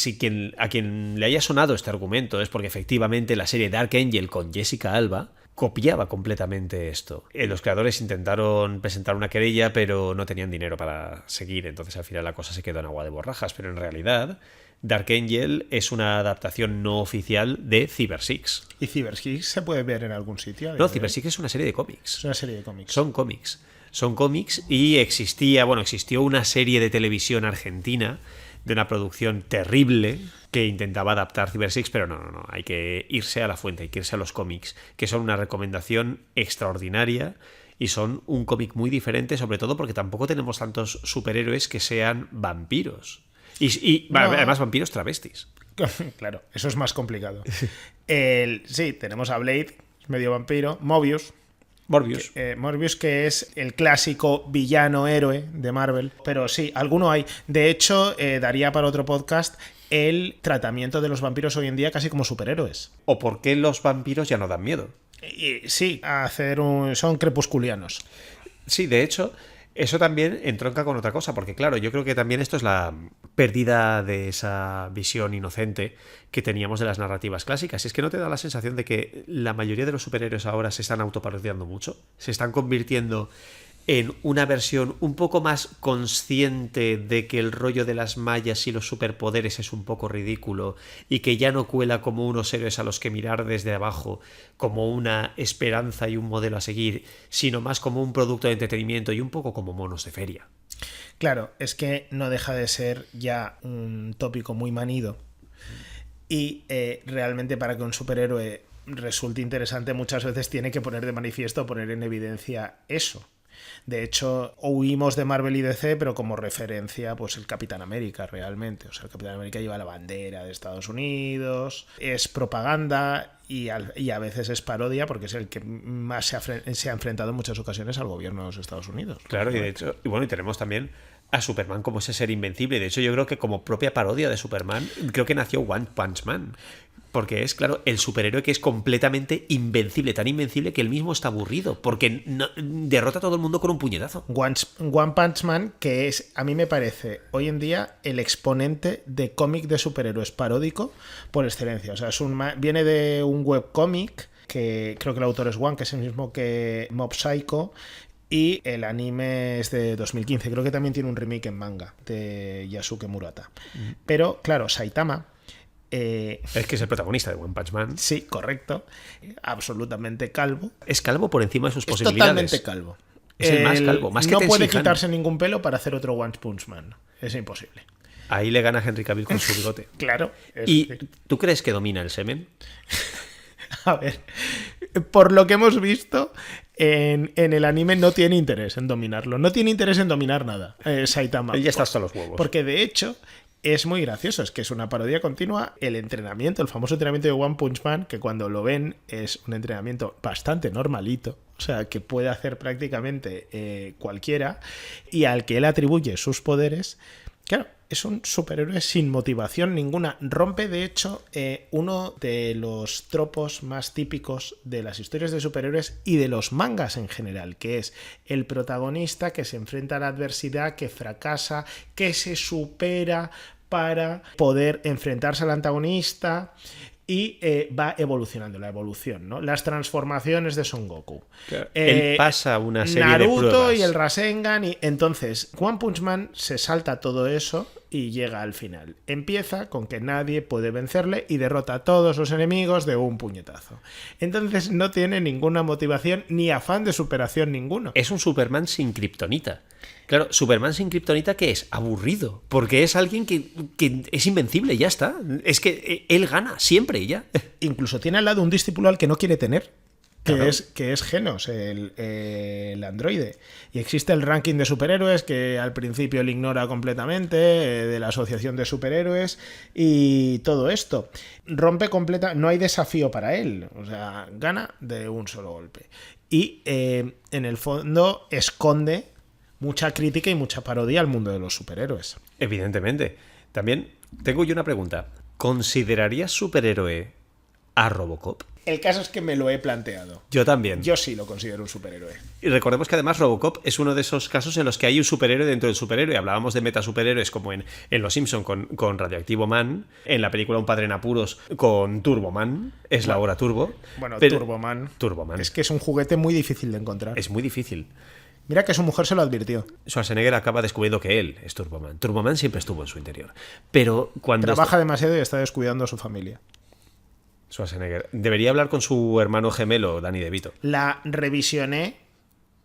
Speaker 1: a quien le haya sonado este argumento es porque efectivamente la serie Dark Angel con Jessica Alba copiaba completamente esto. Los creadores intentaron presentar una querella, pero no tenían dinero para seguir, entonces al final la cosa se quedó en agua de borrajas, pero en realidad Dark Angel es una adaptación no oficial de Cyber Six.
Speaker 2: ¿Y Cyber Six se puede ver en algún sitio?
Speaker 1: No, Cyber Six es una serie de cómics.
Speaker 2: Es una serie de cómics.
Speaker 1: Son cómics. Son cómics y existió una serie de televisión argentina de una producción terrible que intentaba adaptar Cyber Six, pero no, hay que irse a la fuente, hay que irse a los cómics, que son una recomendación extraordinaria y son un cómic muy diferente, sobre todo porque tampoco tenemos tantos superhéroes que sean vampiros. Y además vampiros travestis.
Speaker 2: Claro, eso es más complicado. Sí, tenemos a Blade, medio vampiro, Morbius, que es el clásico villano héroe de Marvel. Pero sí, alguno hay. De hecho, daría para otro podcast el tratamiento de los vampiros hoy en día casi como superhéroes.
Speaker 1: ¿O por qué los vampiros ya no dan miedo?
Speaker 2: Sí, son crepusculianos.
Speaker 1: Sí, de hecho, eso también entronca con otra cosa, porque claro, yo creo que también esto es la pérdida de esa visión inocente que teníamos de las narrativas clásicas. Es que no te da la sensación de que la mayoría de los superhéroes ahora se están autoparodiando mucho, se están convirtiendo en una versión un poco más consciente de que el rollo de las mallas y los superpoderes es un poco ridículo y que ya no cuela como unos héroes a los que mirar desde abajo como una esperanza y un modelo a seguir, sino más como un producto de entretenimiento y un poco como monos de feria.
Speaker 2: Claro, es que no deja de ser ya un tópico muy manido y realmente para que un superhéroe resulte interesante muchas veces tiene que poner de manifiesto, poner en evidencia eso. De hecho, huimos de Marvel y DC, pero como referencia, pues el Capitán América realmente. O sea, el Capitán América lleva la bandera de Estados Unidos, es propaganda y a veces es parodia porque es el que más se ha enfrentado en muchas ocasiones al gobierno de los Estados Unidos.
Speaker 1: Claro, y de hecho, y tenemos también a Superman como ese ser invencible. De hecho, yo creo que como propia parodia de Superman, creo que nació One Punch Man. Porque es, claro, el superhéroe que es completamente invencible, tan invencible que él mismo está aburrido, porque derrota a todo el mundo con un puñetazo.
Speaker 2: One Punch Man, que es, a mí me parece, hoy en día, el exponente de cómic de superhéroes paródico por excelencia. O sea, viene de un webcómic, que creo que el autor es One, que es el mismo que Mob Psycho, y el anime es de 2015. Creo que también tiene un remake en manga de Yasuke Murata. Pero, claro, Saitama...
Speaker 1: es que es el protagonista de One Punch Man.
Speaker 2: Sí, correcto. Absolutamente calvo.
Speaker 1: Es calvo por encima de sus posibilidades.
Speaker 2: Totalmente calvo.
Speaker 1: Es el más calvo, más que
Speaker 2: no
Speaker 1: Tenshinhan.
Speaker 2: puede quitarse ningún pelo para hacer otro One Punch Man. Es imposible.
Speaker 1: Ahí le gana a Henry Cavill con su bigote.
Speaker 2: Claro.
Speaker 1: ¿Y tú crees que domina el semen?
Speaker 2: A ver, por lo que hemos visto, en el anime no tiene interés en dominarlo. No tiene interés en dominar nada, Saitama.
Speaker 1: Él ya está hasta los huevos.
Speaker 2: Porque de hecho... es muy gracioso, es que es una parodia continua. El entrenamiento, el famoso entrenamiento de One Punch Man, que cuando lo ven es un entrenamiento bastante normalito, o sea, que puede hacer prácticamente cualquiera, y al que él atribuye sus poderes. Claro, es un superhéroe sin motivación ninguna. Rompe, de hecho, uno de los tropos más típicos de las historias de superhéroes y de los mangas en general, que es el protagonista que se enfrenta a la adversidad, que fracasa, que se supera para poder enfrentarse al antagonista y va evolucionando, la evolución, ¿no? Las transformaciones de Son Goku.
Speaker 1: Claro. Él pasa una serie
Speaker 2: Naruto
Speaker 1: de pruebas.
Speaker 2: Y el Rasengan, y entonces One Punch Man se salta todo eso y llega al final. Empieza con que nadie puede vencerle y derrota a todos los enemigos de un puñetazo. Entonces no tiene ninguna motivación ni afán de superación ninguno.
Speaker 1: Es un Superman sin kriptonita. Claro, Superman sin kriptonita, ¿qué es? Aburrido. Porque es alguien que es invencible, ya está. Es que él gana siempre y ya.
Speaker 2: Incluso tiene al lado un discípulo al que no quiere tener.
Speaker 1: Claro.
Speaker 2: Que es Genos, el androide. Y existe el ranking de superhéroes que al principio él ignora completamente, de la asociación de superhéroes y todo esto. Rompe completa, no hay desafío para él. O sea, gana de un solo golpe. Y en el fondo esconde mucha crítica y mucha parodia al mundo de los superhéroes.
Speaker 1: Evidentemente. También tengo yo una pregunta. ¿Considerarías superhéroe a Robocop?
Speaker 2: El caso es que me lo he planteado.
Speaker 1: Yo también.
Speaker 2: Yo sí lo considero un superhéroe.
Speaker 1: Y recordemos que además Robocop es uno de esos casos en los que hay un superhéroe dentro del superhéroe. Hablábamos de metasuperhéroes como en Los Simpson con Radioactivo Man, en la película Un padre en apuros con Turboman, es la hora Turbo.
Speaker 2: Bueno,
Speaker 1: pero...
Speaker 2: Turboman. Es que es un juguete muy difícil de encontrar.
Speaker 1: Es muy difícil.
Speaker 2: Mira que su mujer se lo advirtió.
Speaker 1: Schwarzenegger acaba descubriendo que él es Turboman. Turboman siempre estuvo en su interior. Pero cuando...
Speaker 2: Trabaja demasiado y está descuidando a su familia.
Speaker 1: Schwarzenegger. Debería hablar con su hermano gemelo, Danny DeVito.
Speaker 2: La revisioné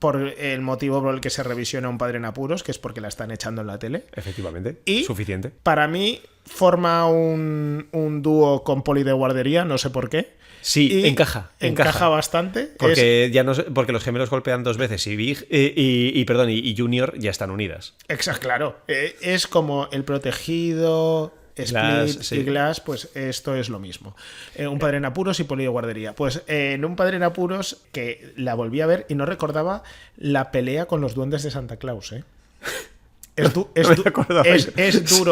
Speaker 2: por el motivo por el que se revisiona Un padre en apuros, que es porque la están echando en la tele.
Speaker 1: Efectivamente.
Speaker 2: Y
Speaker 1: suficiente.
Speaker 2: Para mí forma un dúo con Poli de guardería, no sé por qué.
Speaker 1: Sí,
Speaker 2: y
Speaker 1: encaja
Speaker 2: bastante.
Speaker 1: Porque, porque los gemelos golpean dos veces y Big y Junior ya están unidas.
Speaker 2: Exacto, claro. Es como El Protegido, Split y Glass, pues esto es lo mismo. Un padre en apuros y Poli de guardería. Pues en Un padre en apuros, que la volví a ver y no recordaba la pelea con los duendes de Santa Claus, ¿eh? Es duro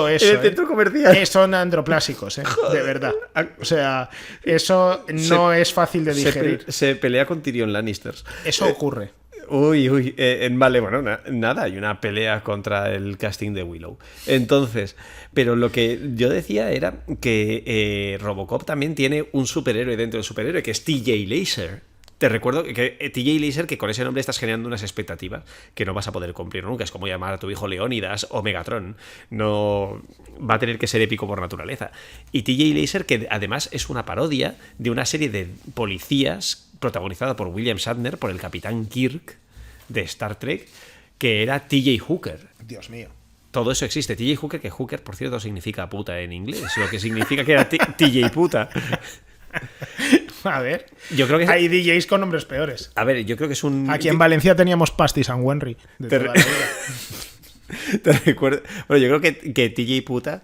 Speaker 2: eso.
Speaker 1: En el centro comercial.
Speaker 2: Son androplásicos, de verdad. O sea, eso no es fácil de digerir.
Speaker 1: Se pelea con Tyrion Lannister.
Speaker 2: Eso ocurre.
Speaker 1: Vale, bueno, nada, hay una pelea contra el casting de Willow. Entonces, pero lo que yo decía era que Robocop también tiene un superhéroe dentro del superhéroe, que es TJ Laser. Te recuerdo que TJ Laser, que con ese nombre estás generando unas expectativas que no vas a poder cumplir nunca. Es como llamar a tu hijo Leónidas o Megatron. No va a tener que ser épico por naturaleza. Y TJ Laser, que además es una parodia de una serie de policías protagonizada por William Shatner, por el Capitán Kirk de Star Trek, que era TJ Hooker.
Speaker 2: Dios mío.
Speaker 1: Todo eso existe. TJ Hooker, que Hooker, por cierto, significa puta en inglés, lo que significa que era TJ puta.
Speaker 2: A ver,
Speaker 1: yo creo que
Speaker 2: hay DJs con nombres peores.
Speaker 1: A ver, yo creo que es un...
Speaker 2: Aquí en Valencia teníamos Pastis and Wenry de toda la vida.
Speaker 1: ¿Te recuerdas? Bueno, yo creo que TJ Puta,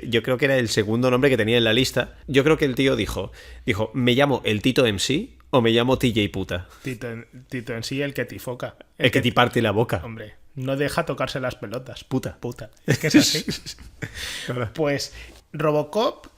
Speaker 1: yo creo que era el segundo nombre que tenía en la lista. Yo creo que el tío dijo, ¿me llamo el Tito MC o me llamo TJ Puta?
Speaker 2: Tito en sí, el que tifoca.
Speaker 1: El que te parte la boca.
Speaker 2: Hombre, no deja tocarse las pelotas.
Speaker 1: Puta.
Speaker 2: Es que es así.
Speaker 1: Claro.
Speaker 2: Pues Robocop...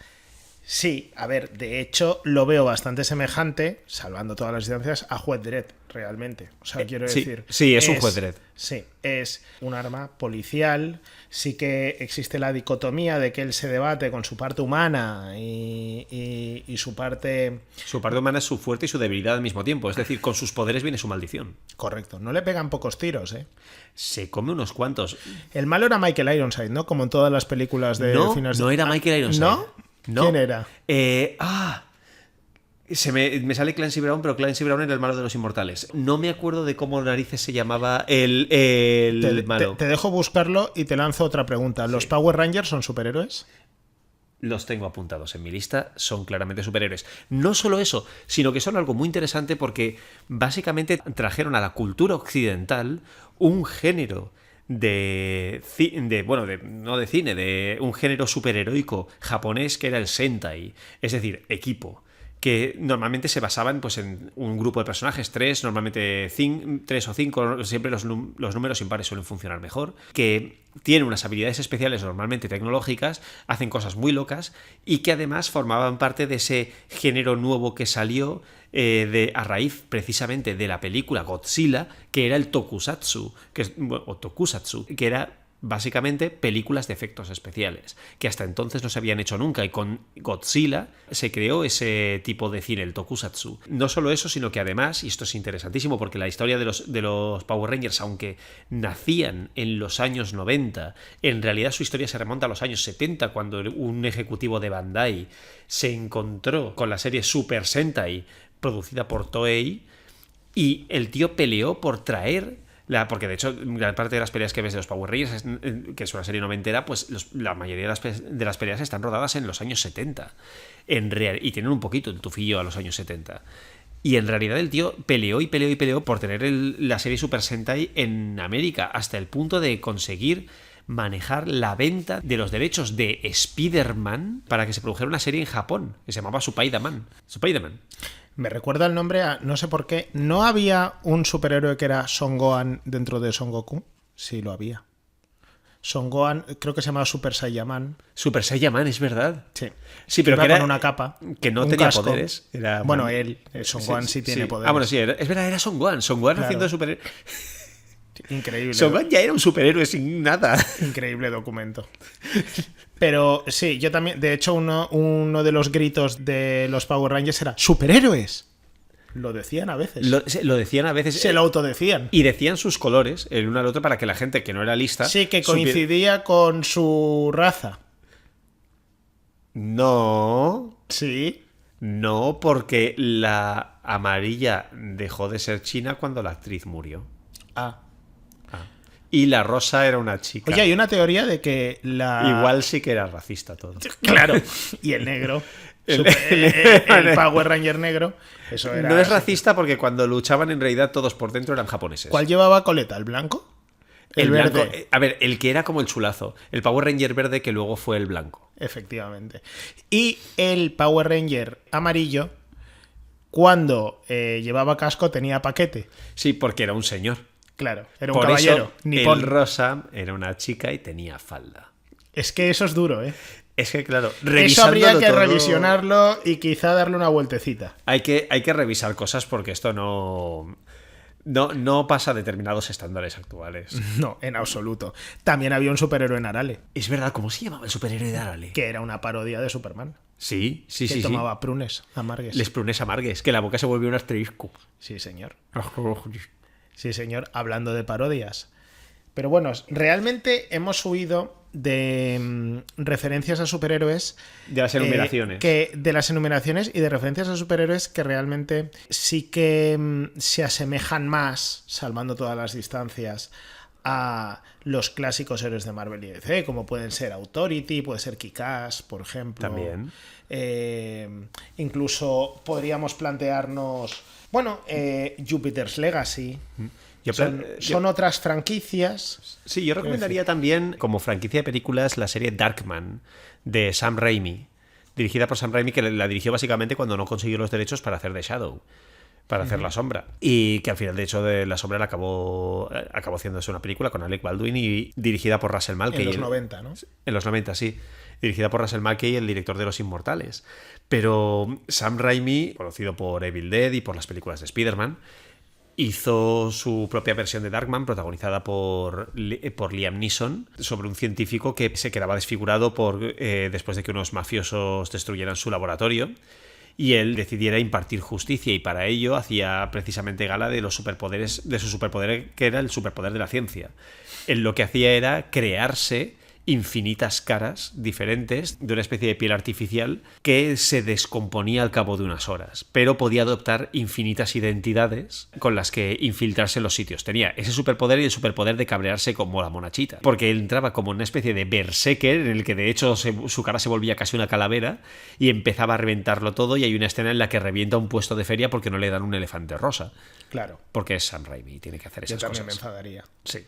Speaker 2: Sí, a ver, de hecho lo veo bastante semejante, salvando todas las distancias, a Juez Dredd, realmente. O sea, quiero decir...
Speaker 1: Sí, es un Juez Dredd.
Speaker 2: Sí, es un arma policial, sí que existe la dicotomía de que él se debate con su parte humana y su parte...
Speaker 1: Su parte humana es su fuerte y su debilidad al mismo tiempo, es decir, con sus poderes viene su maldición.
Speaker 2: Correcto, no le pegan pocos tiros, ¿eh?
Speaker 1: Se come unos cuantos.
Speaker 2: El malo era Michael Ironside, ¿no? Como en todas las películas de...
Speaker 1: No era Michael Ironside.
Speaker 2: ¿No? ¿Quién era?
Speaker 1: Me sale Clancy Brown, pero Clancy Brown era el malo de los Inmortales. No me acuerdo de cómo narices se llamaba el malo.
Speaker 2: Te dejo buscarlo y te lanzo otra pregunta. ¿Los Power Rangers son superhéroes?
Speaker 1: Los tengo apuntados en mi lista, son claramente superhéroes. No solo eso, sino que son algo muy interesante porque básicamente trajeron a la cultura occidental un género de un género superheroico japonés que era el Sentai, es decir, equipo, que normalmente se basaban pues en un grupo de personajes, normalmente 3 o 5, siempre los números impares suelen funcionar mejor, que tienen unas habilidades especiales normalmente tecnológicas, hacen cosas muy locas y que además formaban parte de ese género nuevo que salió a raíz precisamente de la película Godzilla, que era el tokusatsu, que era básicamente películas de efectos especiales, que hasta entonces no se habían hecho nunca, y con Godzilla se creó ese tipo de cine, el tokusatsu. No solo eso, sino que además, y esto es interesantísimo porque la historia de los Power Rangers, aunque nacían en los años 90, en realidad su historia se remonta a los años 70, cuando un ejecutivo de Bandai se encontró con la serie Super Sentai producida por Toei, y el tío peleó por traer porque de hecho gran parte de las peleas que ves de los Power Rangers, que es una serie noventera, pues la mayoría de las peleas están rodadas en los años 70 y tienen un poquito el tufillo a los años 70. Y en realidad el tío peleó por tener la serie Super Sentai en América, hasta el punto de conseguir manejar la venta de los derechos de Spider-Man para que se produjera una serie en Japón que se llamaba Spider-Man.
Speaker 2: Me recuerda el nombre a... No sé por qué. ¿No había un superhéroe que era Son Gohan dentro de Son Goku? Sí, lo había. Son Gohan, creo que se llamaba Super Saiyaman.
Speaker 1: Super Saiyaman, es verdad.
Speaker 2: Sí.
Speaker 1: Sí, pero
Speaker 2: Iba
Speaker 1: que era
Speaker 2: con una capa.
Speaker 1: que no
Speaker 2: un
Speaker 1: tenía
Speaker 2: casco.
Speaker 1: poderes. Era
Speaker 2: Bueno, Son Gohan sí tiene poderes.
Speaker 1: Ah, bueno, sí, es verdad, era Son Gohan. Son Gohan
Speaker 2: Claro.
Speaker 1: haciendo superhéroe.
Speaker 2: Increíble.
Speaker 1: Son Gohan ya era un superhéroe sin nada.
Speaker 2: Increíble documento. Pero sí, yo también. De hecho, uno de los gritos de los Power Rangers era ¡superhéroes! Lo decían a veces.
Speaker 1: Lo decían a veces.
Speaker 2: Se lo autodecían.
Speaker 1: Y decían sus colores el uno al otro para que la gente que no era lista.
Speaker 2: Sí, que coincidía con su raza.
Speaker 1: No.
Speaker 2: Sí.
Speaker 1: No, porque la amarilla dejó de ser china cuando la actriz murió.
Speaker 2: Ah.
Speaker 1: Y la rosa era una chica.
Speaker 2: Oye, hay una teoría de que la.
Speaker 1: Igual sí que era racista todo.
Speaker 2: Claro. Y el negro. el Power Ranger negro. Eso era.
Speaker 1: No es racista porque cuando luchaban en realidad todos por dentro eran japoneses.
Speaker 2: ¿Cuál llevaba coleta? ¿El blanco? El verde.
Speaker 1: Blanco, a ver, el que era como el chulazo. El Power Ranger verde que luego fue el blanco.
Speaker 2: Efectivamente. Y el Power Ranger amarillo, cuando llevaba casco, tenía paquete.
Speaker 1: Sí, porque era un señor.
Speaker 2: Claro, era un
Speaker 1: Por
Speaker 2: caballero.
Speaker 1: eso,
Speaker 2: Nipón.
Speaker 1: el rosa era una chica y tenía falda.
Speaker 2: Es que eso es duro, ¿eh?
Speaker 1: Es que, claro,
Speaker 2: Eso habría
Speaker 1: revisándolo
Speaker 2: que
Speaker 1: todo,
Speaker 2: revisionarlo y quizá darle una vueltecita.
Speaker 1: Hay que revisar cosas porque esto no pasa a determinados estándares actuales.
Speaker 2: No, en absoluto. También había un superhéroe en Arale,
Speaker 1: Es verdad, ¿cómo se llamaba el superhéroe de Arale?
Speaker 2: que era una parodia de Superman.
Speaker 1: Sí, sí,
Speaker 2: Que
Speaker 1: sí.
Speaker 2: tomaba prunes amargues.
Speaker 1: Les prunes amargues, que la boca se volvió un asterisco.
Speaker 2: Sí, señor. Sí, señor, hablando de parodias. Pero bueno, realmente hemos huido de referencias a superhéroes.
Speaker 1: De las enumeraciones.
Speaker 2: De las enumeraciones y de referencias a superhéroes que realmente sí que se asemejan más, salvando todas las distancias, a los clásicos héroes de Marvel y DC, como pueden ser Authority, puede ser Kick-Ass, por ejemplo.
Speaker 1: También.
Speaker 2: Incluso podríamos plantearnos, bueno, Jupiter's Legacy. Son otras franquicias.
Speaker 1: Sí, yo recomendaría también, como franquicia de películas, la serie Darkman, de Sam Raimi. Dirigida por Sam Raimi, que la dirigió básicamente cuando no consiguió los derechos para hacer The Shadow. Para hacer La Sombra. Y que al final, de hecho, de La Sombra acabó haciéndose una película con Alec Baldwin y dirigida por Russell Mulcahy.
Speaker 2: En los 90, ¿no?
Speaker 1: En los 90, sí. Dirigida por Russell Mulcahy, el director de Los Inmortales. Pero Sam Raimi, conocido por Evil Dead y por las películas de Spider-Man, hizo su propia versión de Darkman, protagonizada por Liam Neeson, sobre un científico que se quedaba desfigurado después de que unos mafiosos destruyeran su laboratorio. Y él decidiera impartir justicia y para ello hacía precisamente gala de los superpoderes, de su superpoder, que era el superpoder de la ciencia. Él lo que hacía era crearse infinitas caras diferentes de una especie de piel artificial que se descomponía al cabo de unas horas, pero podía adoptar infinitas identidades con las que infiltrarse en los sitios. Tenía ese superpoder y el superpoder de cabrearse como la monachita, porque él entraba como en una especie de berserker en el que de hecho su cara se volvía casi una calavera y empezaba a reventarlo todo, y hay una escena en la que revienta un puesto de feria porque no le dan un elefante rosa.
Speaker 2: Claro.
Speaker 1: Porque es Sam Raimi y tiene que hacer esas cosas.
Speaker 2: Yo también me enfadaría.
Speaker 1: Sí.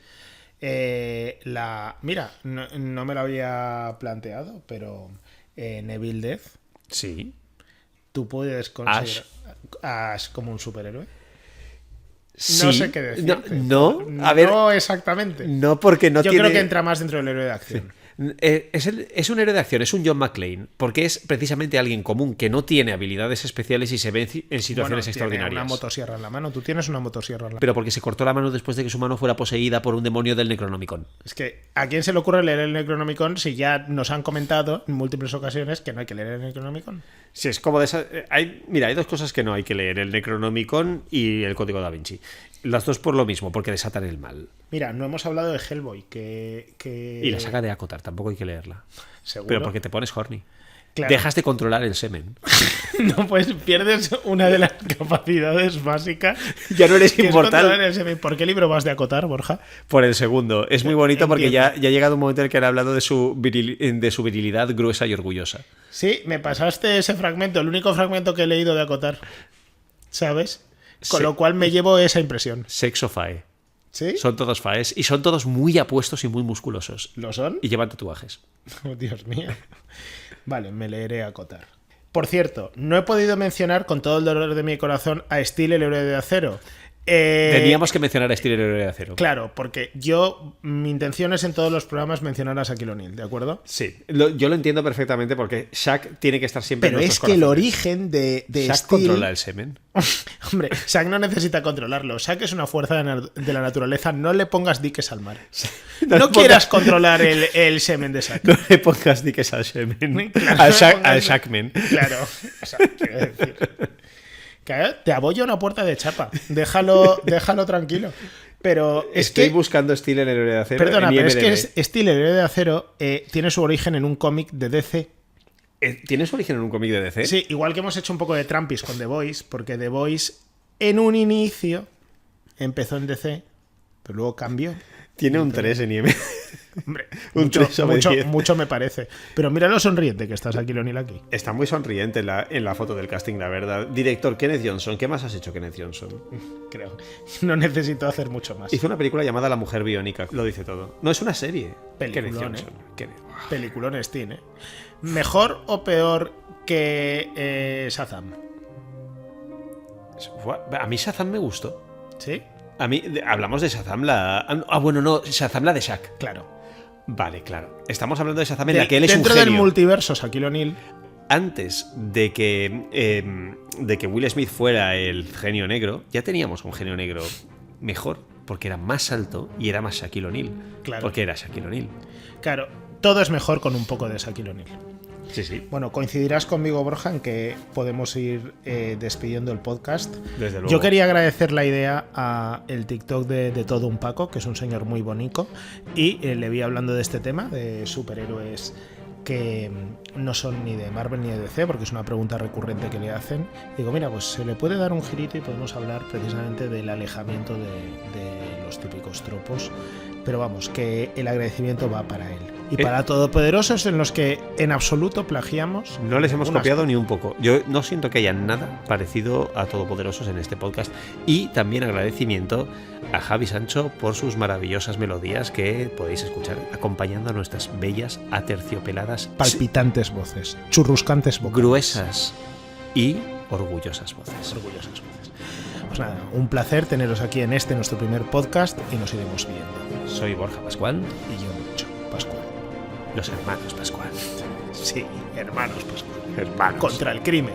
Speaker 2: Mira, no me lo había planteado, pero Evil Dead.
Speaker 1: Sí.
Speaker 2: ¿Tú puedes considerar a Ash como un superhéroe?
Speaker 1: Sí.
Speaker 2: No sé qué decirte.
Speaker 1: No, a ver.
Speaker 2: No exactamente.
Speaker 1: No, porque no
Speaker 2: Yo
Speaker 1: tiene.
Speaker 2: creo que entra más dentro del héroe de acción.
Speaker 1: Es un héroe de acción, es un John McClane, porque es precisamente alguien común que no tiene habilidades especiales y se ve en situaciones extraordinarias.
Speaker 2: Tiene una motosierra en la mano. Tú tienes una motosierra en la mano.
Speaker 1: Pero porque se cortó la mano después de que su mano fuera poseída por un demonio del Necronomicon.
Speaker 2: Es que, ¿a quién se le ocurre leer el Necronomicon si ya nos han comentado en múltiples ocasiones que no hay que leer el Necronomicon?
Speaker 1: Sí, es como de esas. Mira, hay dos cosas que no hay que leer: el Necronomicon y el Código Da Vinci. Las dos por lo mismo, porque desatan el mal.
Speaker 2: Mira, no hemos hablado de Hellboy, que...
Speaker 1: Y la saga de Akotar, tampoco hay que leerla.
Speaker 2: ¿Seguro?
Speaker 1: Pero porque te pones horny.
Speaker 2: Claro.
Speaker 1: Dejas de controlar el semen.
Speaker 2: No, pues pierdes una de las capacidades básicas.
Speaker 1: Ya no eres
Speaker 2: que es
Speaker 1: inmortal.
Speaker 2: controlar el semen. ¿Por qué libro vas de acotar, Borja?
Speaker 1: Por el segundo. Es muy bonito porque ya
Speaker 2: Entiendo.
Speaker 1: ha llegado un momento en el que han hablado de su virilidad gruesa y orgullosa.
Speaker 2: Sí, me pasaste ese fragmento, el único fragmento que he leído de acotar. ¿Sabes? Con
Speaker 1: Sí.
Speaker 2: lo cual me llevo esa impresión.
Speaker 1: Sexo fae.
Speaker 2: ¿Sí?
Speaker 1: Son todos faes y son todos muy apuestos y muy musculosos.
Speaker 2: ¿Lo son?
Speaker 1: Y llevan tatuajes.
Speaker 2: Oh, Dios mío. Vale, me leeré acotar. Por cierto, no he podido mencionar con todo el dolor de mi corazón a Steel, el héroe de acero.
Speaker 1: Teníamos que mencionar a Steel el héroe de acero.
Speaker 2: Claro, porque mi intención es en todos los programas mencionar a Shaquille O'Neal, ¿de acuerdo?
Speaker 1: Sí, yo lo entiendo perfectamente porque Shaq tiene que estar siempre
Speaker 2: Pero
Speaker 1: en
Speaker 2: es
Speaker 1: nuestros
Speaker 2: que el
Speaker 1: corazones.
Speaker 2: origen de
Speaker 1: Shaq
Speaker 2: Steel...
Speaker 1: controla el semen.
Speaker 2: Hombre, Shaq no necesita controlarlo. Shaq es una fuerza de la naturaleza. No le pongas diques al mar. No quieras controlar el semen de Shaq.
Speaker 1: No le pongas diques al semen.
Speaker 2: Claro,
Speaker 1: Al Shackman.
Speaker 2: Claro. O sea, quiero decir... Claro, te abolla una puerta de chapa. Déjalo tranquilo. Pero es
Speaker 1: Estoy
Speaker 2: que...
Speaker 1: buscando Steel el héroe de acero.
Speaker 2: Perdona,
Speaker 1: en
Speaker 2: pero es
Speaker 1: IMDb.
Speaker 2: que Steel, el héroe de acero, tiene su origen en un cómic de DC.
Speaker 1: ¿Tiene su origen en un cómic de DC?
Speaker 2: Sí, igual que hemos hecho un poco de trampis con The Voice, porque The Voice en un inicio empezó en DC, pero luego cambió.
Speaker 1: Tiene un 3 en IMDb.
Speaker 2: Hombre,
Speaker 1: Un 3 sobre 10.
Speaker 2: mucho me parece. Pero mira lo sonriente que está Shaquille O'Neal aquí.
Speaker 1: Está muy sonriente en la foto del casting, la verdad. Director, Kenneth Johnson. ¿Qué más has hecho, Kenneth Johnson?
Speaker 2: Creo. No necesito hacer mucho más.
Speaker 1: Hizo una película llamada La Mujer Biónica. Lo dice todo. No, es una serie.
Speaker 2: Peliculón,
Speaker 1: Kenneth Johnson.
Speaker 2: Peliculones tiene. ¿Mejor o peor que Shazam?
Speaker 1: A mí Shazam me gustó.
Speaker 2: ¿Sí?
Speaker 1: A mí, hablamos de Shazam bueno, no, Shazam la de Shaq.
Speaker 2: Claro.
Speaker 1: Vale, claro. Estamos hablando de Shazam en la que él es un
Speaker 2: Dentro
Speaker 1: genio.
Speaker 2: del multiverso, Shaquille O'Neal.
Speaker 1: Antes de que Will Smith fuera el genio negro, ya teníamos un genio negro mejor, porque era más alto y era más Shaquille O'Neal.
Speaker 2: Claro.
Speaker 1: Porque era Shaquille O'Neal.
Speaker 2: Claro, todo es mejor con un poco de Shaquille O'Neal.
Speaker 1: Sí, sí.
Speaker 2: Bueno, coincidirás conmigo, Borja, en que podemos ir despidiendo el podcast.
Speaker 1: Desde luego.
Speaker 2: Yo quería agradecer la idea a el TikTok de Todo un Paco, que es un señor muy bonito, y le vi hablando de este tema, de superhéroes que no son ni de Marvel ni de DC, porque es una pregunta recurrente que le hacen. Digo, mira, pues se le puede dar un girito y podemos hablar precisamente del alejamiento de los típicos tropos. Pero vamos, que el agradecimiento va para él. Y para todopoderosos en los que en absoluto plagiamos.
Speaker 1: No les hemos
Speaker 2: unas
Speaker 1: copiado ni un poco. Yo no siento que haya nada parecido a Todopoderosos en este podcast. Y también agradecimiento a Javi Sancho por sus maravillosas melodías que podéis escuchar acompañando a nuestras bellas, aterciopeladas,
Speaker 2: palpitantes voces, churruscantes vocales.
Speaker 1: gruesas y orgullosas voces.
Speaker 2: Orgullosas voces. Pues nada, un placer teneros aquí en nuestro primer podcast y nos iremos viendo.
Speaker 1: Soy Borja Pascual.
Speaker 2: Y yo mucho, Pascual.
Speaker 1: Los hermanos Pascual.
Speaker 2: Sí, hermanos Pascual.
Speaker 1: Hermanos.
Speaker 2: Contra el crimen.